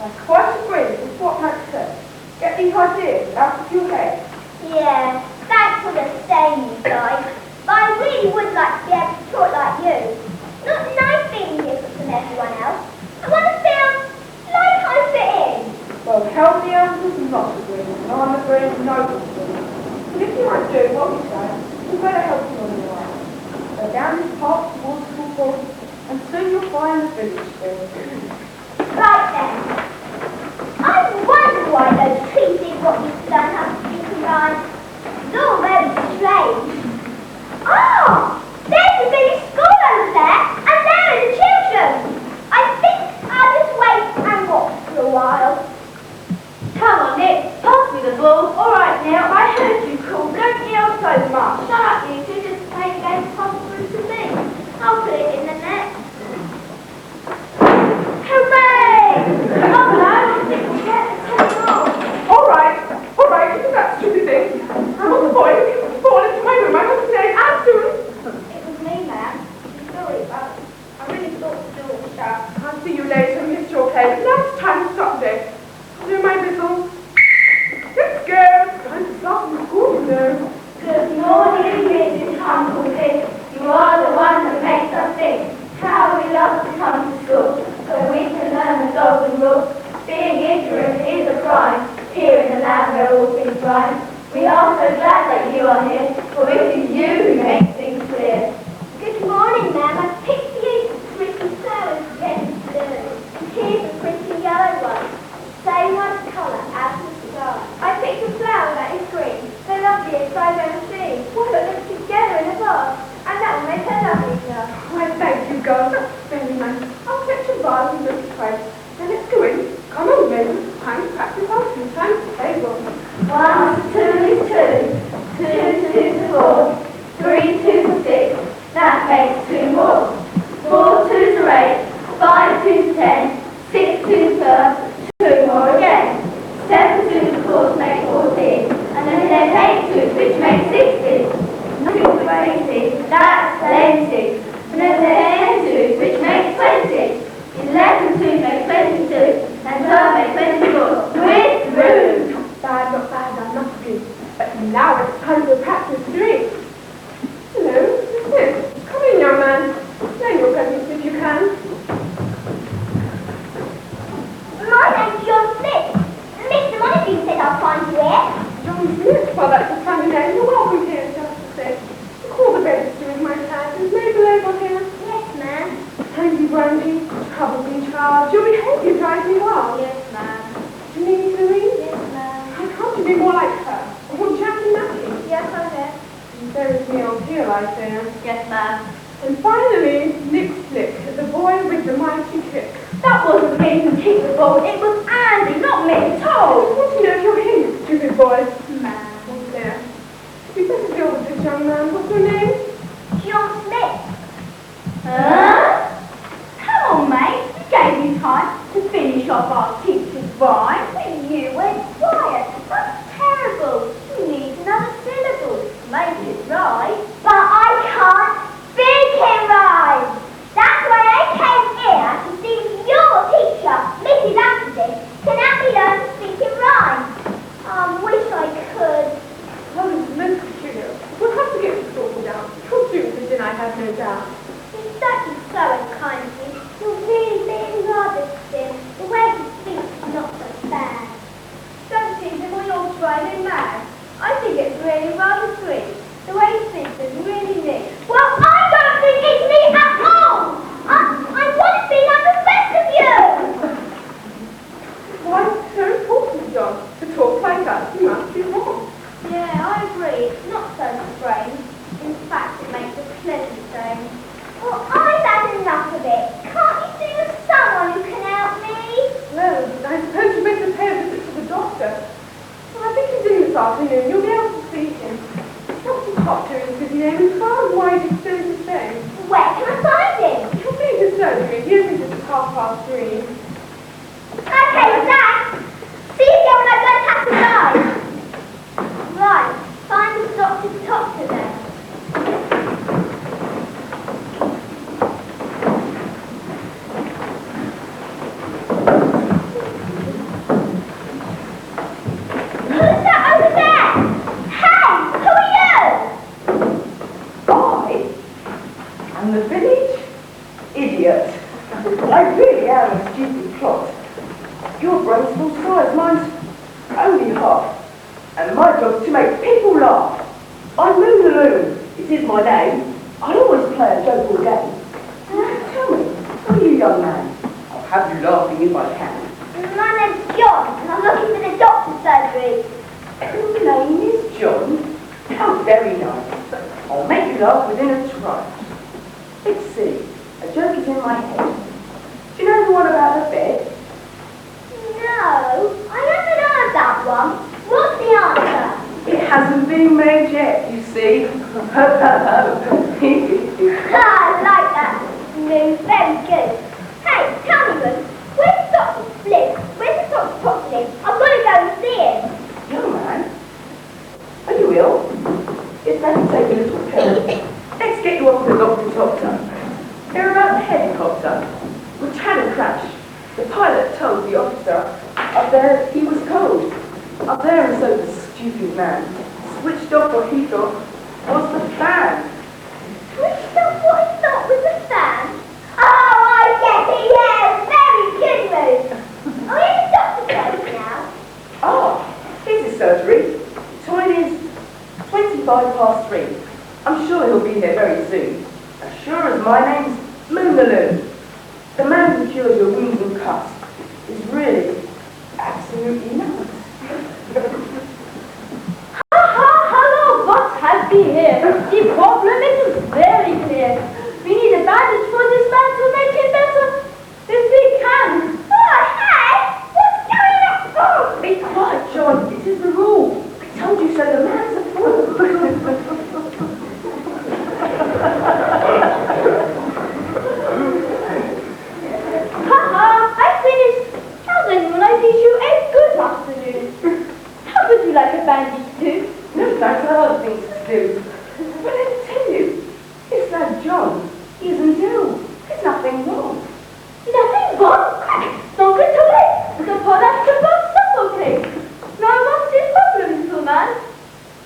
I quite agree with what Max said. Get these ideas out of your head. Yeah, thanks for the saying, you guys. But I really would like to be able to talk like you. Not nice being different from everyone else. in the village then. Right then. I wonder why those trees did what you've done have to be right. It's all very strange. Ah! There's the village school over there, and there are the children. I think I'll just wait and watch for a while. Come on, Nick, pass me the ball. All right, now, I heard you call. Don't yell so much. Shut up, you two. Just play the game and pass it through to me. I'll put it in the net. Hooray! Oh, no, I think we'll get it. Turn it off. All right, isn't that stupid thing? I'm on the boy who keeps falling into my room. I must say, I'm soon. It was me, ma'am. I'm sorry, but I really thought the door was shut. I'll see you later, Mr. Okay, but now it's time to stop there. Do my whistle. Let's go. It's time to start from school, you know. Good morning, Mrs. Humblebee. You are the one that makes us think. How we love to come to school, so we can learn the golden rule. Being ignorant is a crime. Here in the land where all things rhyme. We are so glad that you are here, for it is you who make things clear. Good morning, ma'am. I picked you some pretty flowers yesterday. Here's a pretty yellow one. Same white colour as the sky. I picked a flower that is green. The loveliest I've ever seen. We'll put them together in a vase, and that will make a lovely flower. Why, thank you, girls. That's very nice. I'll fetch a vase and look twice. Now let's go in. Come on, baby. Time to practice our 2 times table. 1 to 2 is 2, 2 to 2 is 4, 3 2 is 6, that makes 2 more. 4 2 is 8, 5 2 is 10, 6 2 is 2 more again. 7 2 is 4 makes 14, and then there's 8 2 which makes 16. 2 is 20, that's plenty. And then there's 10 2 which makes 20. 11 2 makes 22, and 12 makes 24. We're through. Bad, not bad, I'm not good. But now it's time to practice 3. Hello, who's this? Come in, young man. Learn your presence if you can. My name's John Smith. Mr. Montague said I'll find you here. John Smith, well, that's a funny name. You're welcome here, just to say. Call the register in my class. Is Mabel over here? Yes, ma'am. Handy brandy, trouble in charge. Your behaviour drives me wild. Yes, ma'am. Do you need me to read? Yes, ma'am. How can't you be more like her? I want Jackie Mackie. Yes, I have. There is me old here, I say. Yes, ma'am. And finally, Nick Slick, the boy with the mighty trick. That wasn't me who kicked the ball. It was Andy, not me at I all. want to know if you're him, stupid boy. Ma'am. Oh, there. You better deal with this young man. What's your name? John Smith. Huh? Come on, mate. We gave you time to finish off our teacher's rhyme. But you went quiet. That's terrible. You need another syllable to make it right. But I can't speak in rhyme. That's why I came here to see if your teacher, Mrs. Appleby, can help me learn to speak in rhyme. Wish I could. Oh, it's most peculiar. We'll have to get this sorted out. You'll soon begin, I have no doubt. That is so unkind of you. You're really being rather still. The way you speak is not so bad. Don't tease him or you'll drive him mad. I think it's really rather sweet. The way he speaks is really neat. Well, I don't think it's me at all. I want to be like the best of you. Why, it's so important, John. To talk like that, you must be wrong. Yeah, I agree. It's not so strange. In fact, it makes a pleasant change. Well, I've had enough of it. Can't you think of someone who can help me? Well, I suppose you better pay a visit to the doctor. Well, I think he's in this afternoon. You'll be able to see him. Dr. Potter is his name, and far and wide he still the same. Where can I find him? He'll be in the surgery. He opens at 3:30. Okay, Dad. See you again when I don't have to die. Right, find the doctor to talk to then. Who's that over there? Hey, who are you? I am the village idiot. I really am a stupid plot. Your brain's full size, mine's only half. And my job's to make people laugh. I'm Moon the Loon. It is my name. I always play a joke or game. Tell me, what are will you, young man? I'll have you laughing if I can. My name's John, and I'm looking for the doctor's surgery. Your name is John? How very nice. I'll make you laugh within a trice. Let's see, a joke is in my head. Do you know the one about the bed? No, I haven't heard that one. What's the answer? It hasn't been made yet, you see. I like that. No, very good. Hey, tell me, Ruth, where's the doctor live? Where's the doctor Potts live? I've got to go and see him. Young man, are you ill? It's better to take a little pill. Let's get you off to the doctor. They're about the helicopter, which had a crash. The pilot told the officer up there he was cold. Up there, and so the stupid man switched off what he thought was the fan. Switched off what he thought was the fan? Oh, I get it, yeah, very good move. Oh, here's the doctor's place now. Ah, here's his surgery. Time is 3:25. I'm sure he'll be here very soon. As sure as my name's Moonaloon. The man who cures your wounds and cuts is really absolutely nuts. Hello, what has been here? The problem is very clear. We need a bandage for this man to make it better if we can. Oh, hey, what's going on? Oh, be quiet, John. It is the rule. I told you so. The man's a fool. I finished. Now then, will I wish you a good afternoon. How would you like a bandage too? No, thanks. I have other things to do. But I tell you, it's that John. He isn't ill. There's nothing wrong. Nothing wrong. Don't get away. The product should not suffocate. Now what's the problem, little man?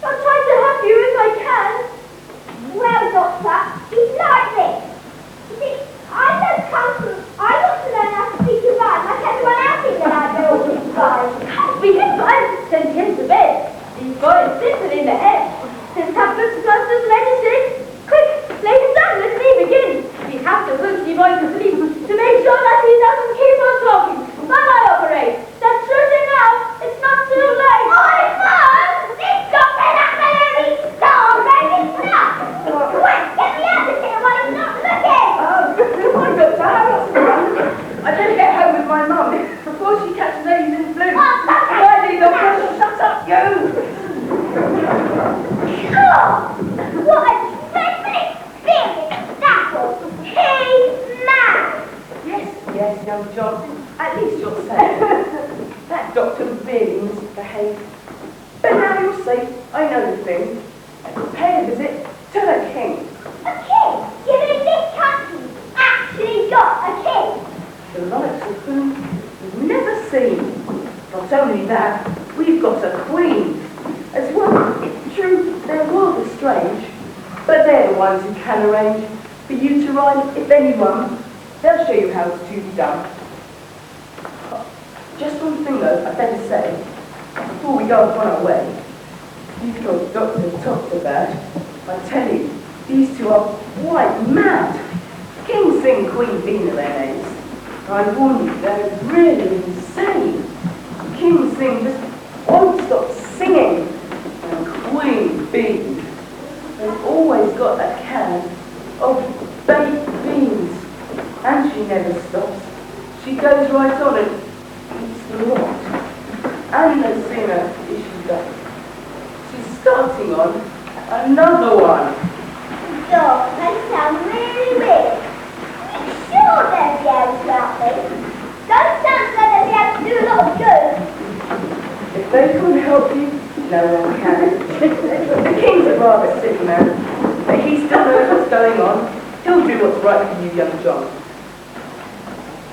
I'll try to help you if I can. Well, doctor, it's like this. You see, I want to learn how to speak and rhyme like everyone else thinks that I know all these rhymes. We can find send him to bed. He's going simple in the head. His tablets, plasters, medicine. Quick, lay him down. Let me begin. We have to put the boy to sleep to make sure that he doesn't keep on talking. While I operate. That's shooting now. It's not too late. Oh, Mom! This doctor absolutely starving stuff! Quick, get me out of here while he's not looking! Come on, Doctor. Hurry up, son. I better get home with my mum before she catches AIDS in flu. Quietly, Doctor. Shut up, you. What a dreadful experience that was! He's mad! Yes, young John. At least you're safe. That doctor really misbehaved. But now you're safe. I know the thing. Pay a visit to the king. A king? Even in this country, actually got a king? The likes of whom we've never seen. Not only that, we've got a queen. As well, it's true, they're rather strange, but they're the ones who can arrange for you to rhyme, if anyone. They'll show you how it's to be done. Just one thing though, I'd better say, before we go upon our way. You've got Dr. talked about. I tell you, these two are quite mad. King Sing, Queen Bean are their names. I warn you, they're really insane. King Sing just won't stop singing. And Queen Bean, they've always got a can of baked beans. And she never stops. She goes right on and eats the lot. And no sooner is she done, she's starting on another one. Dog, that sounds really weird. Are you sure they'll be able to help me? Don't sound like they'll be able to do a lot of good. If they couldn't help you, no one can. The king's a rather sick man, but he still knows what's going on. He'll do what's right for you, young John.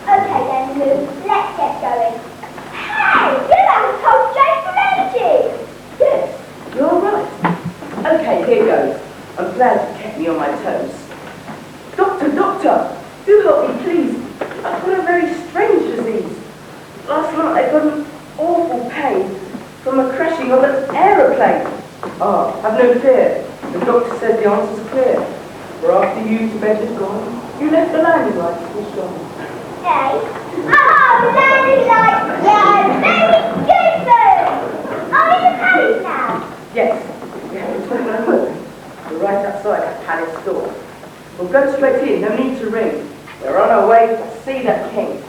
Okay then, Lou, let's get going. Hey, you haven't told Jane from energy! Yes, you're right. Okay, here goes. I'm glad you kept me on my toes. Doctor, do help me, please. I've got a very strange disease. Last night I got an awful pain from a crashing of an aeroplane. Ah, have no fear. The doctor says the answers are clear. For after you to bed is gone, you left the landing light Eh? Oh, very like very good food. Are we in the palace now? Yes, we have to talk in a book. We're right outside that palace door. We'll go straight in, no need to ring. We're on our way to see the king.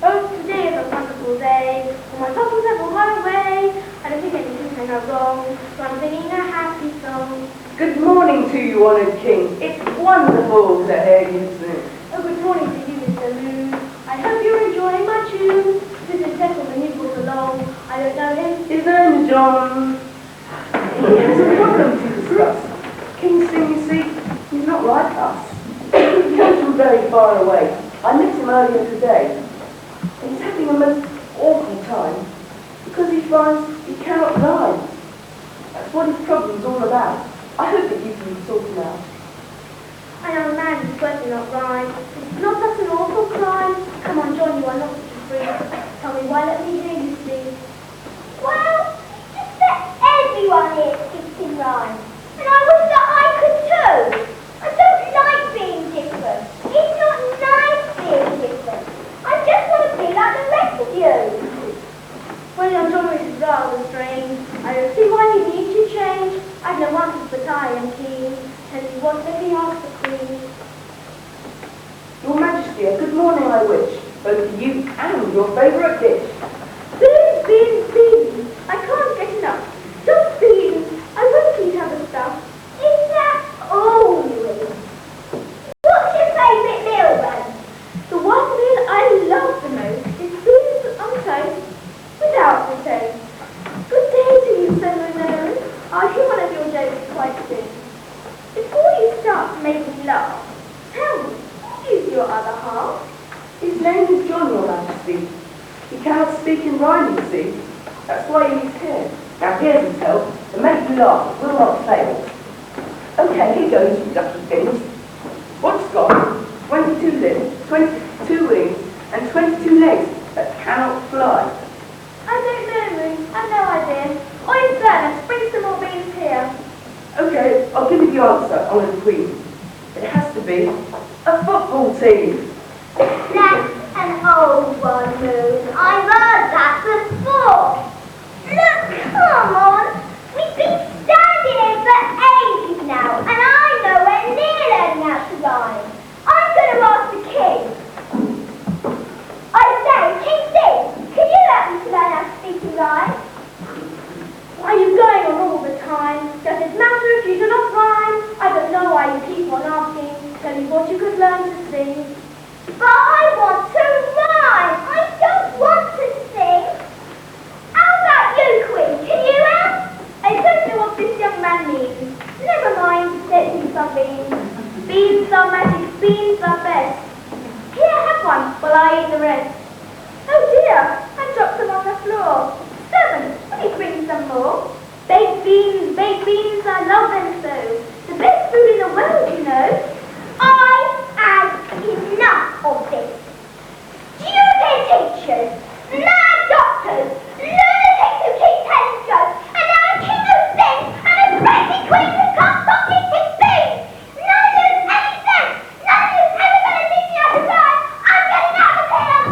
Oh, today is a wonderful day. All my troubles have all gone away. I don't think anything can go wrong. So I'm singing a happy song. Good morning to you, honoured king. It's wonderful to hear you sing. Oh, good morning to you, Mr. Moon. I hope you're enjoying my tune. This is a gentleman you brought along. I don't know him. His name is John. He has a problem to discuss. King's thing, you see, he's not like us. He comes from very far away. I met him earlier today. And he's having a most awful time because he finds he cannot rhyme. That's what his problem's all about. I hope that you can sort him out. A young man who's certainly not rhyme. It's not such an awful crime. Come on, John, you are not such a freak. Tell me why, let me hear you sing. Well, it's just that everyone here speaks in rhyme. And I wish that I could too. I don't like being different. It's not nice being different. I just want to be like the rest of you. Well, young John, this is rather strange. I don't see why you need to change. I've no answers, but I am keen. Tell you what, let me ask the Queen. Your Majesty, a good morning I wish, both to you and your favourite dish. Beans, beans, beans. I can't get enough. Just beans. I won't eat other stuff. Is that all you eat? What's your favourite meal then? The one meal I love the most is beans on toast without the toast. Good day to you, Seminary. I'll hear one of your jokes quite soon. Before you start to make me laugh, tell me, who's your other half? His name is John, your Majesty. He cannot speak in rhyme, you see. That's why he's here. Now here's his help to make you laugh. It will not fail. Okay, here goes, you ducky things. What's got 22 limbs, 22 wings, and 22 legs that cannot fly? I don't know, Moon. I've no idea. Oyster, let's bring some more beans here. Okay, I'll give you the answer, Honoured Queen. It has to be a football team. That's an old one, Moon. I've heard that before. Look, come on. We've been standing here for ages now, and I'm nowhere near learning how to rhyme. I'm going to ask the king. I say, King Steve, can you help me to learn how to speak and rhyme? Why are you going on all the time? Does it matter if you do not rhyme? I don't know why you keep on asking. Tell me what you could learn to sing. But I want to rhyme. I don't want to sing. How about you, Queen? Can you help? I don't know what this young man means. Never mind, let's do some beans. Beans are magic, beans are best. Here, have one, while I eat the rest. Oh dear, I dropped them on the floor. Servant, will you bring some more? Baked beans, I love them so. The best food in the world, you know. I had enough of this. Stupid teachers, mad doctors, lunatics who keep telling jokes, and now a king who sings and a crazy queen who can't stop eating beans. None of you's any sense. None of you's ever going to teach me how to rhyme. I'm getting out of here.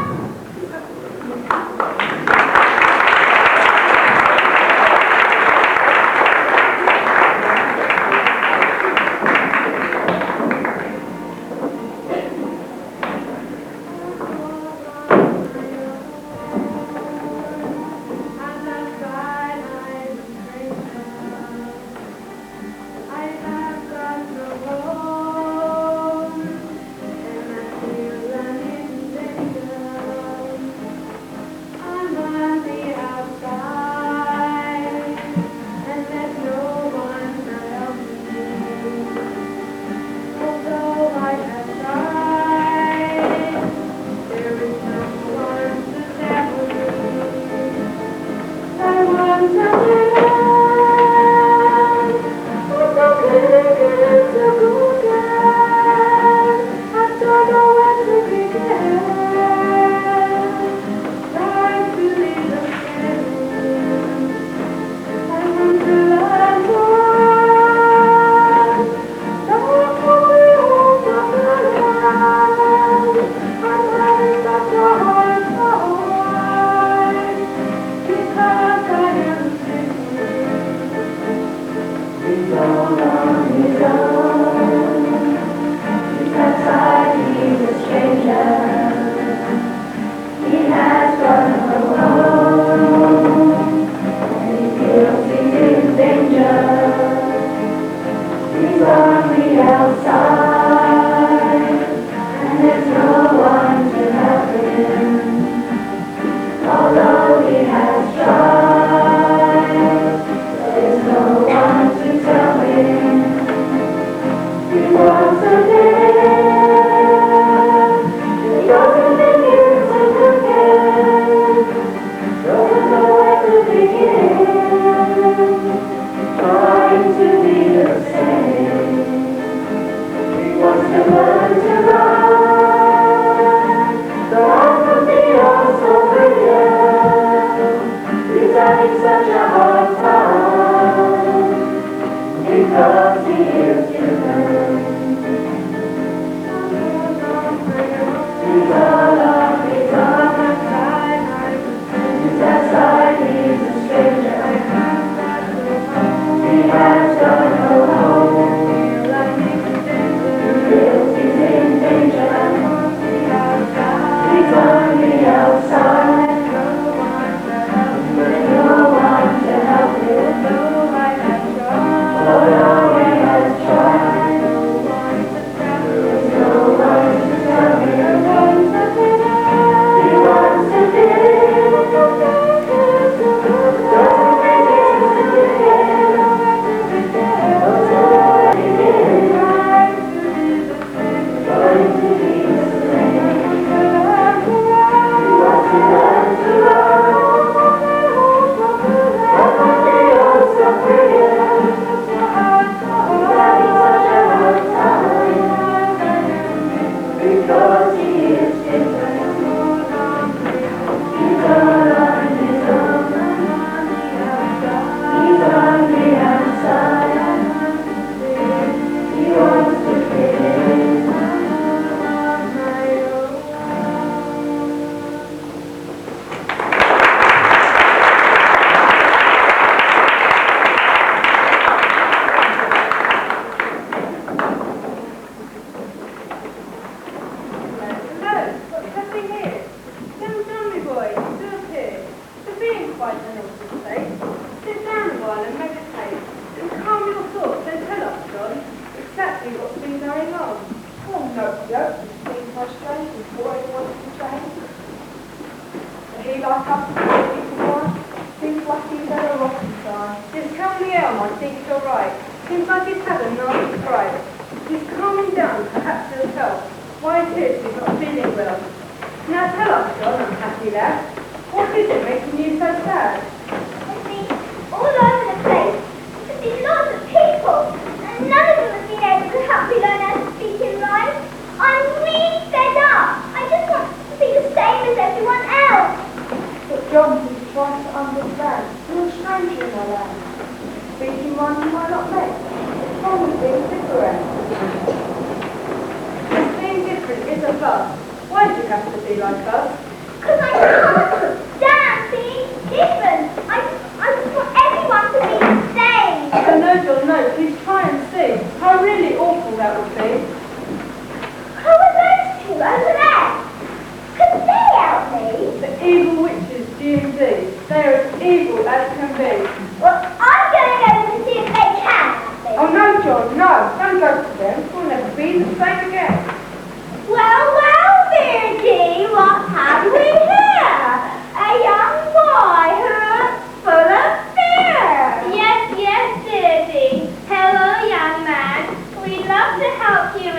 Hello, young man. We'd love to help you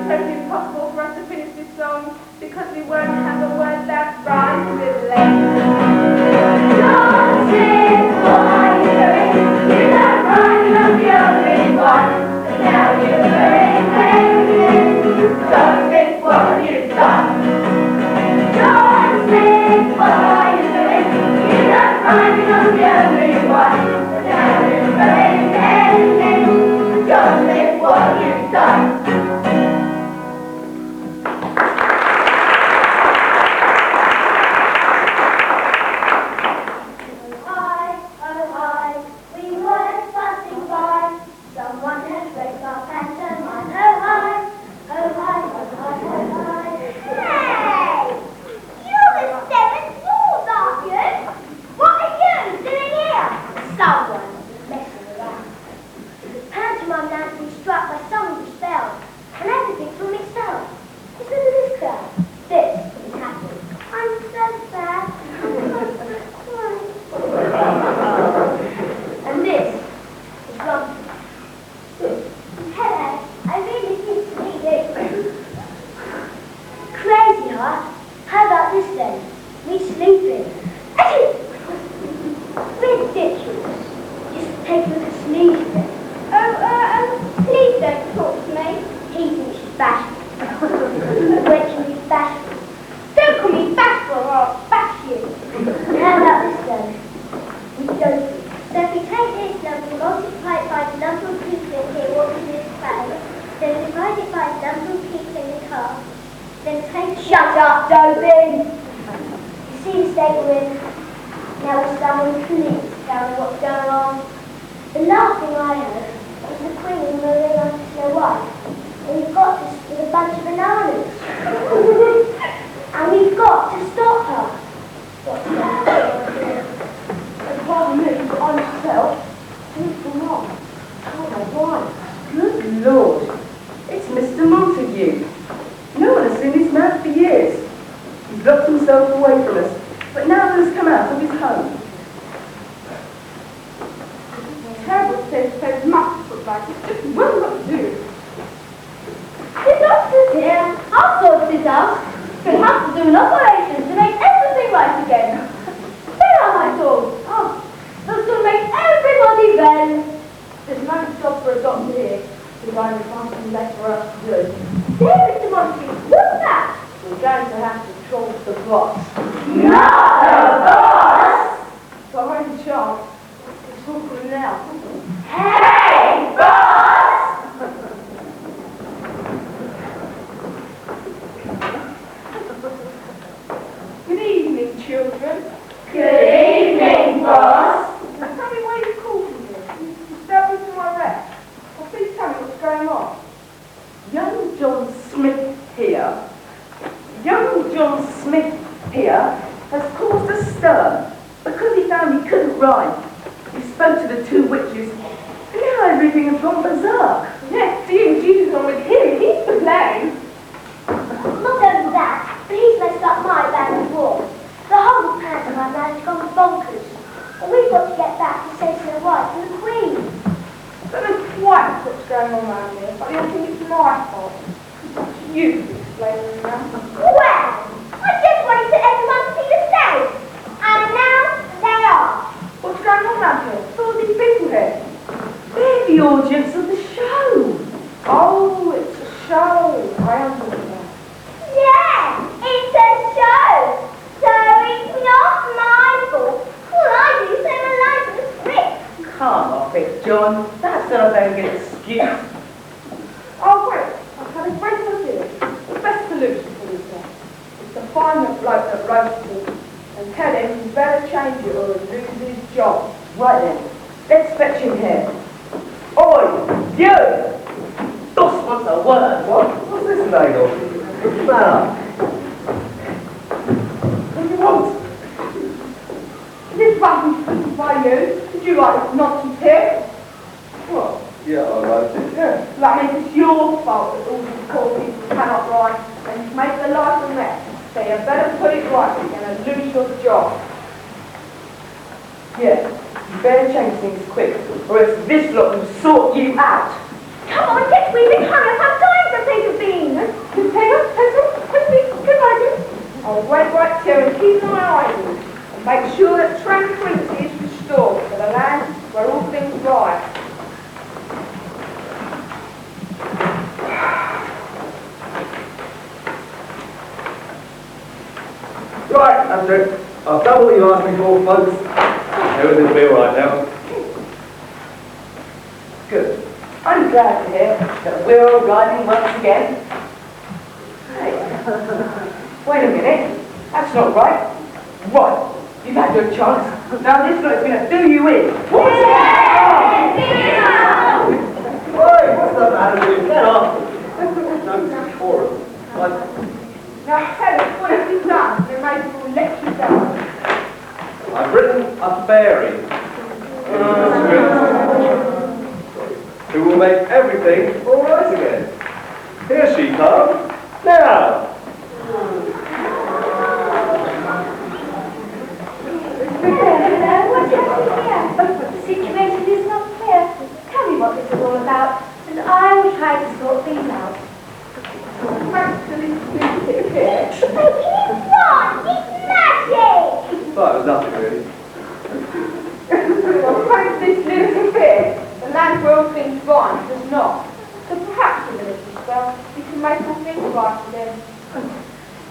totally impossible for us to finish this song because we won't have a word that rhymes with length. Don't sing, what are you doing? You're not rhyming up the only one. But now you're very angry. Don't think what you've done. Don't sing, what are you doing? You're not rhyming up the only one. But now you're very angry. Don't think what you've done. Or else this lot will sort you out. Come on, Dick, we've been hung up. How times have things been? That's it. I've done what you asked me for, folks. Everything will be all right now. Good. I'm glad to hear that we're all riding once again. Hey, wait a minute. That's not right. Right. You've had your chance. Now this bloke's going to do you in. What's Oi, what's the matter with you? Get off. No decorum. Now tell us what have you done to make people let you down? I've written a fairy. Who will make everything all right again. Here she comes. Now. Hello, what's happening here? The situation is not clear. Tell me what this is all about, and I will try to sort things out. It's magic! Well, it was nothing really. Well, thanks to this little affair, the land where all things right does not. So perhaps in a little spell, we can make all things right again.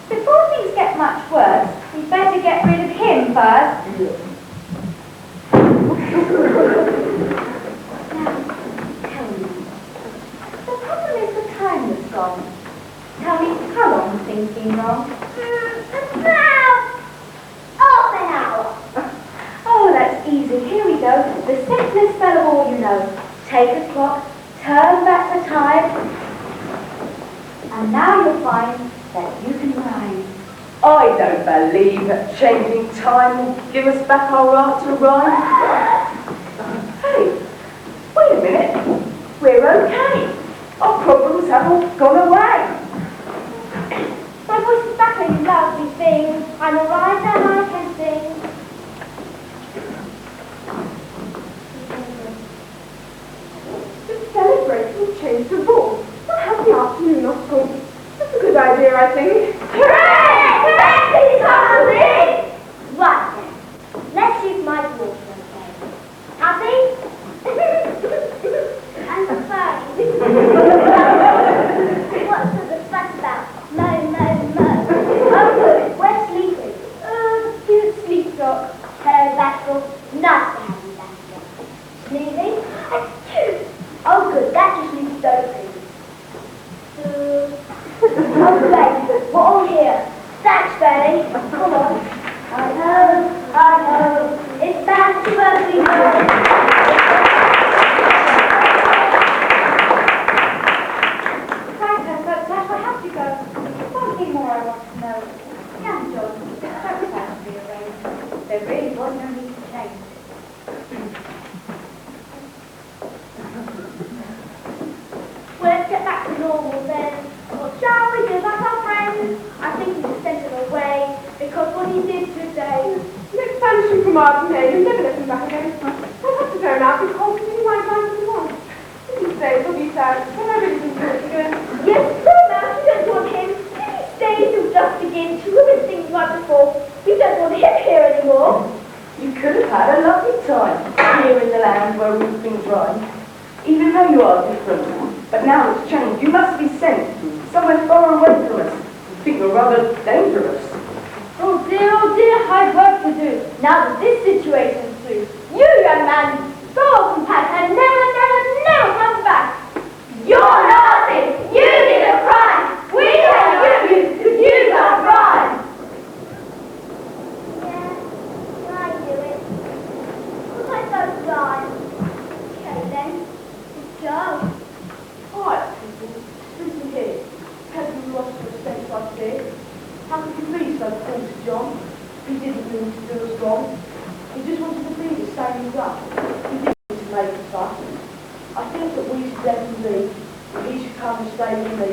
Before things get much worse, we better get rid of him first. Now, tell me, the problem is the time that's gone. Tell me, how long have things been wrong? About half an hour. Oh, that's easy. Here we go. The simplest spell of all you know. Take a clock, turn back the time, and now you'll find that you can rhyme. I don't believe that changing time will give us back our right to rhyme. Hey, wait a minute. We're okay. Our problems have all gone away. My voice is back, you lovely thing. I'm alright and I can sing. To celebrate, we'll change the rules. We'll have the afternoon off school. That's a good idea, I think. Hooray! Hooray, Charlie! Right then, let's use my water again. Happy? And the What's all the fuss about? No. Oh good, we're sleeping. Cute sleep dog. Hello, Battle. Nice to have you back again. Sneezing? Achoo! Oh good, that just means don't breathe. Oh great, we're all here. Thanks, Betty. Come on. I know. It's back to early morning. I have to go. One thing more I want to know. Young John, don't sound rearranged. There really was no need to change. Well, let's get back to normal then. What shall we do about our friends? I think we should send him away because what he did today. Let's banish him from our head and never let him back again. We'll have to go now because he might find what he wants. If he stays, he'll be sad. But I really think he'll do it. Yes, poor man, we don't want him. If he stays, he'll just begin to ruin things like before. We don't want him here anymore. You could have had a lovely time here in the land where all things rhyme. Even though you are different. But now it's changed. You must be sent somewhere far away from us. I think you're rather dangerous. Oh dear, I've work to do. Now that this situation's through, you young man, go off and pack and never come back. You're naughty! You did a crime! We don't you because you got rhyme! Yeah, I do it. But I don't rhyme. Okay then, let's go. Quiet, people. Listen here. Hasn't lost your sense like this. How could you be so cruel to John? He didn't mean to do us wrong. He just wanted to be the same as us. He didn't mean to make us fuss. I think that we should let him be. And he should come and stay with me.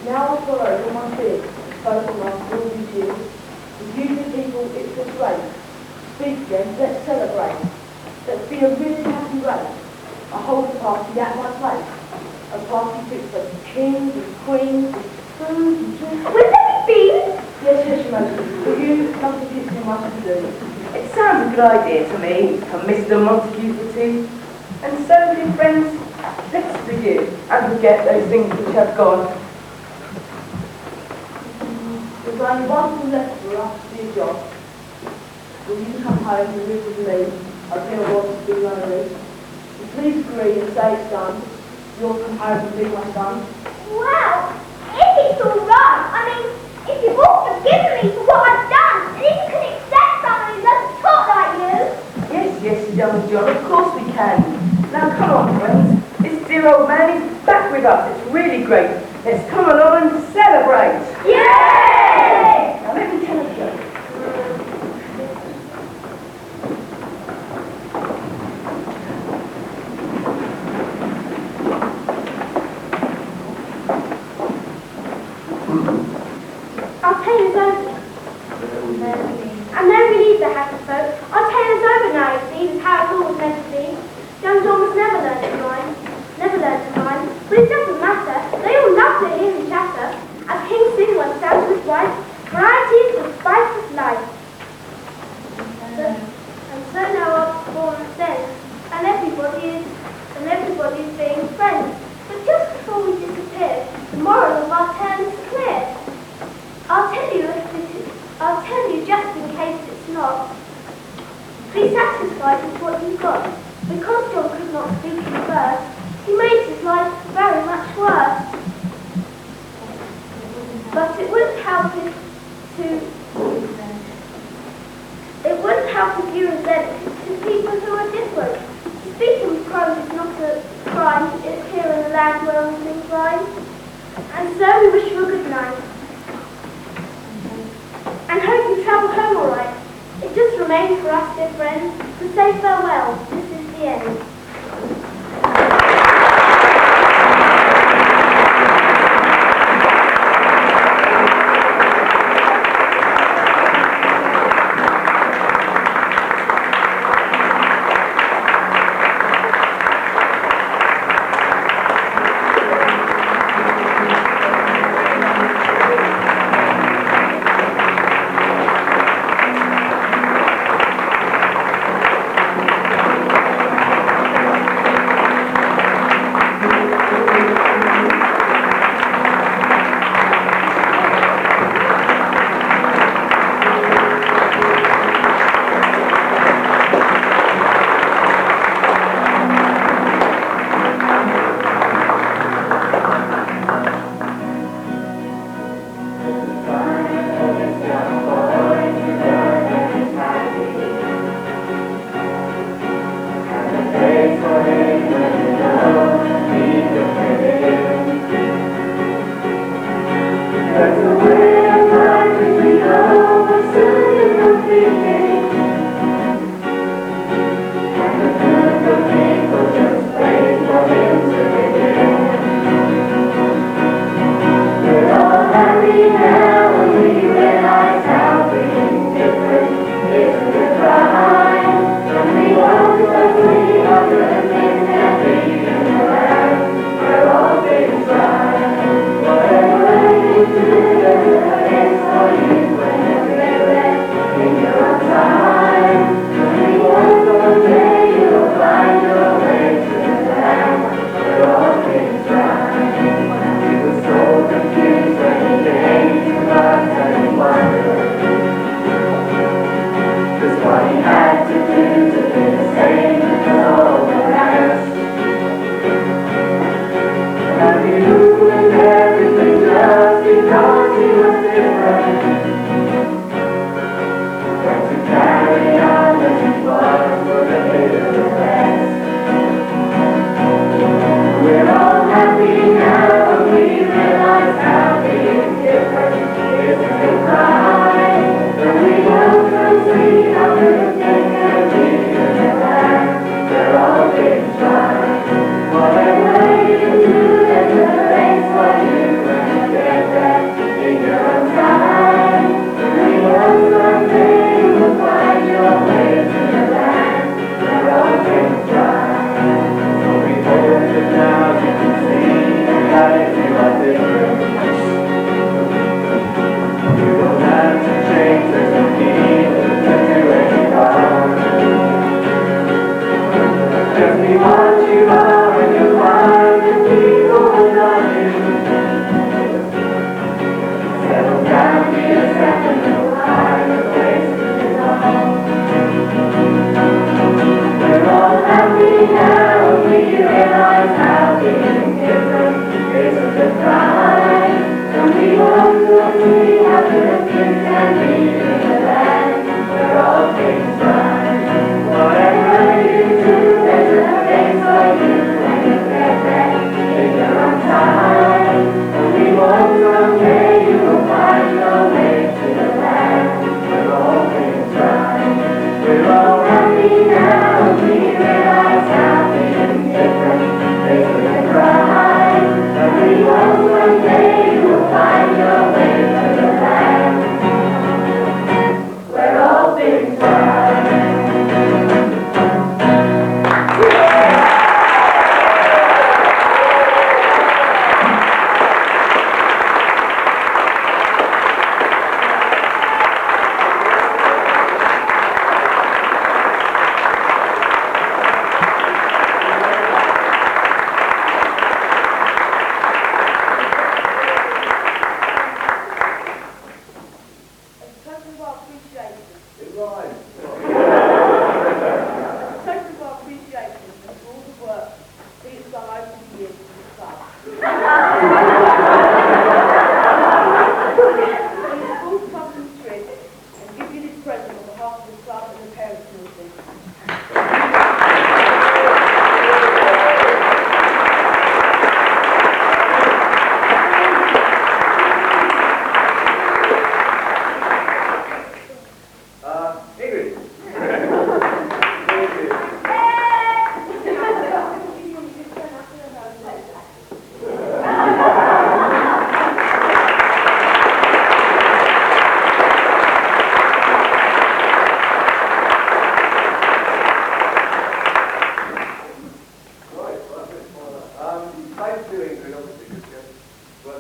Now I've got over my fear. Spoken after all these years. With you good people, it's just great. Speak again, let's celebrate. Let's be a really happy race. I hold a party at my place. A party fit for kings and queens and food and drinks. Will there be beans? Yes, Your Majesty, but you must have given much to do. It sounds a good idea to me, for Mr. Montague for tea. And so, dear friends, let's forgive and forget those things which have gone. There's only one thing left for us to do a job. Will you come home and live with me? I don't want to be lonely. So please agree and say it's done. You'll come home and be my son. Well, if it's all right, I mean, if you've all forgiven me for what I've done, and if you can accept someone who doesn't talk like you. Yes, young John, of course we can. Now come on, friends. This dear old man is back with us. It's really great. Let's come along and celebrate. Yay! Now let me tell a joke. Our tailor's over. And then we leave the happy folk. Our tailor's over now, you see, that's how it's always meant to be. Young John must never learn to rhyme. Never learn to rhyme. But it doesn't matter. They all love to hear him chatter. As King Sin once sang to his wife, variety is the spice of life. And so now our performance ends. And everybody's being friends. But just before we disappear, the moral of our tale is clear. I'll tell you just in case it's not. Be satisfied with what you've got. Because John could not speak in verse, he made his life very much worse. But it wouldn't help if you resent to people who are different. Speaking with crows is not a crime. It's here in the land where all things rhyme. And so we wish you a good night. And hope you travel home all right. It just remains for us, dear friends, to say farewell. This is the end.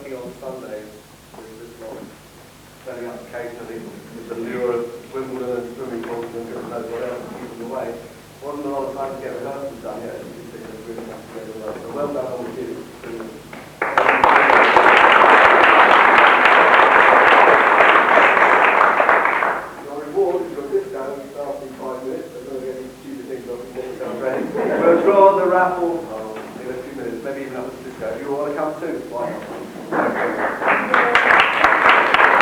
working on Sundays with this lot, setting up occasionally with the lure of Wimbledon and swimming pools and goodness knows what else to keep them away. Wasn't a lot of time to get rehearsals done yet, as you can see, there's really much to get away. So well done all of you.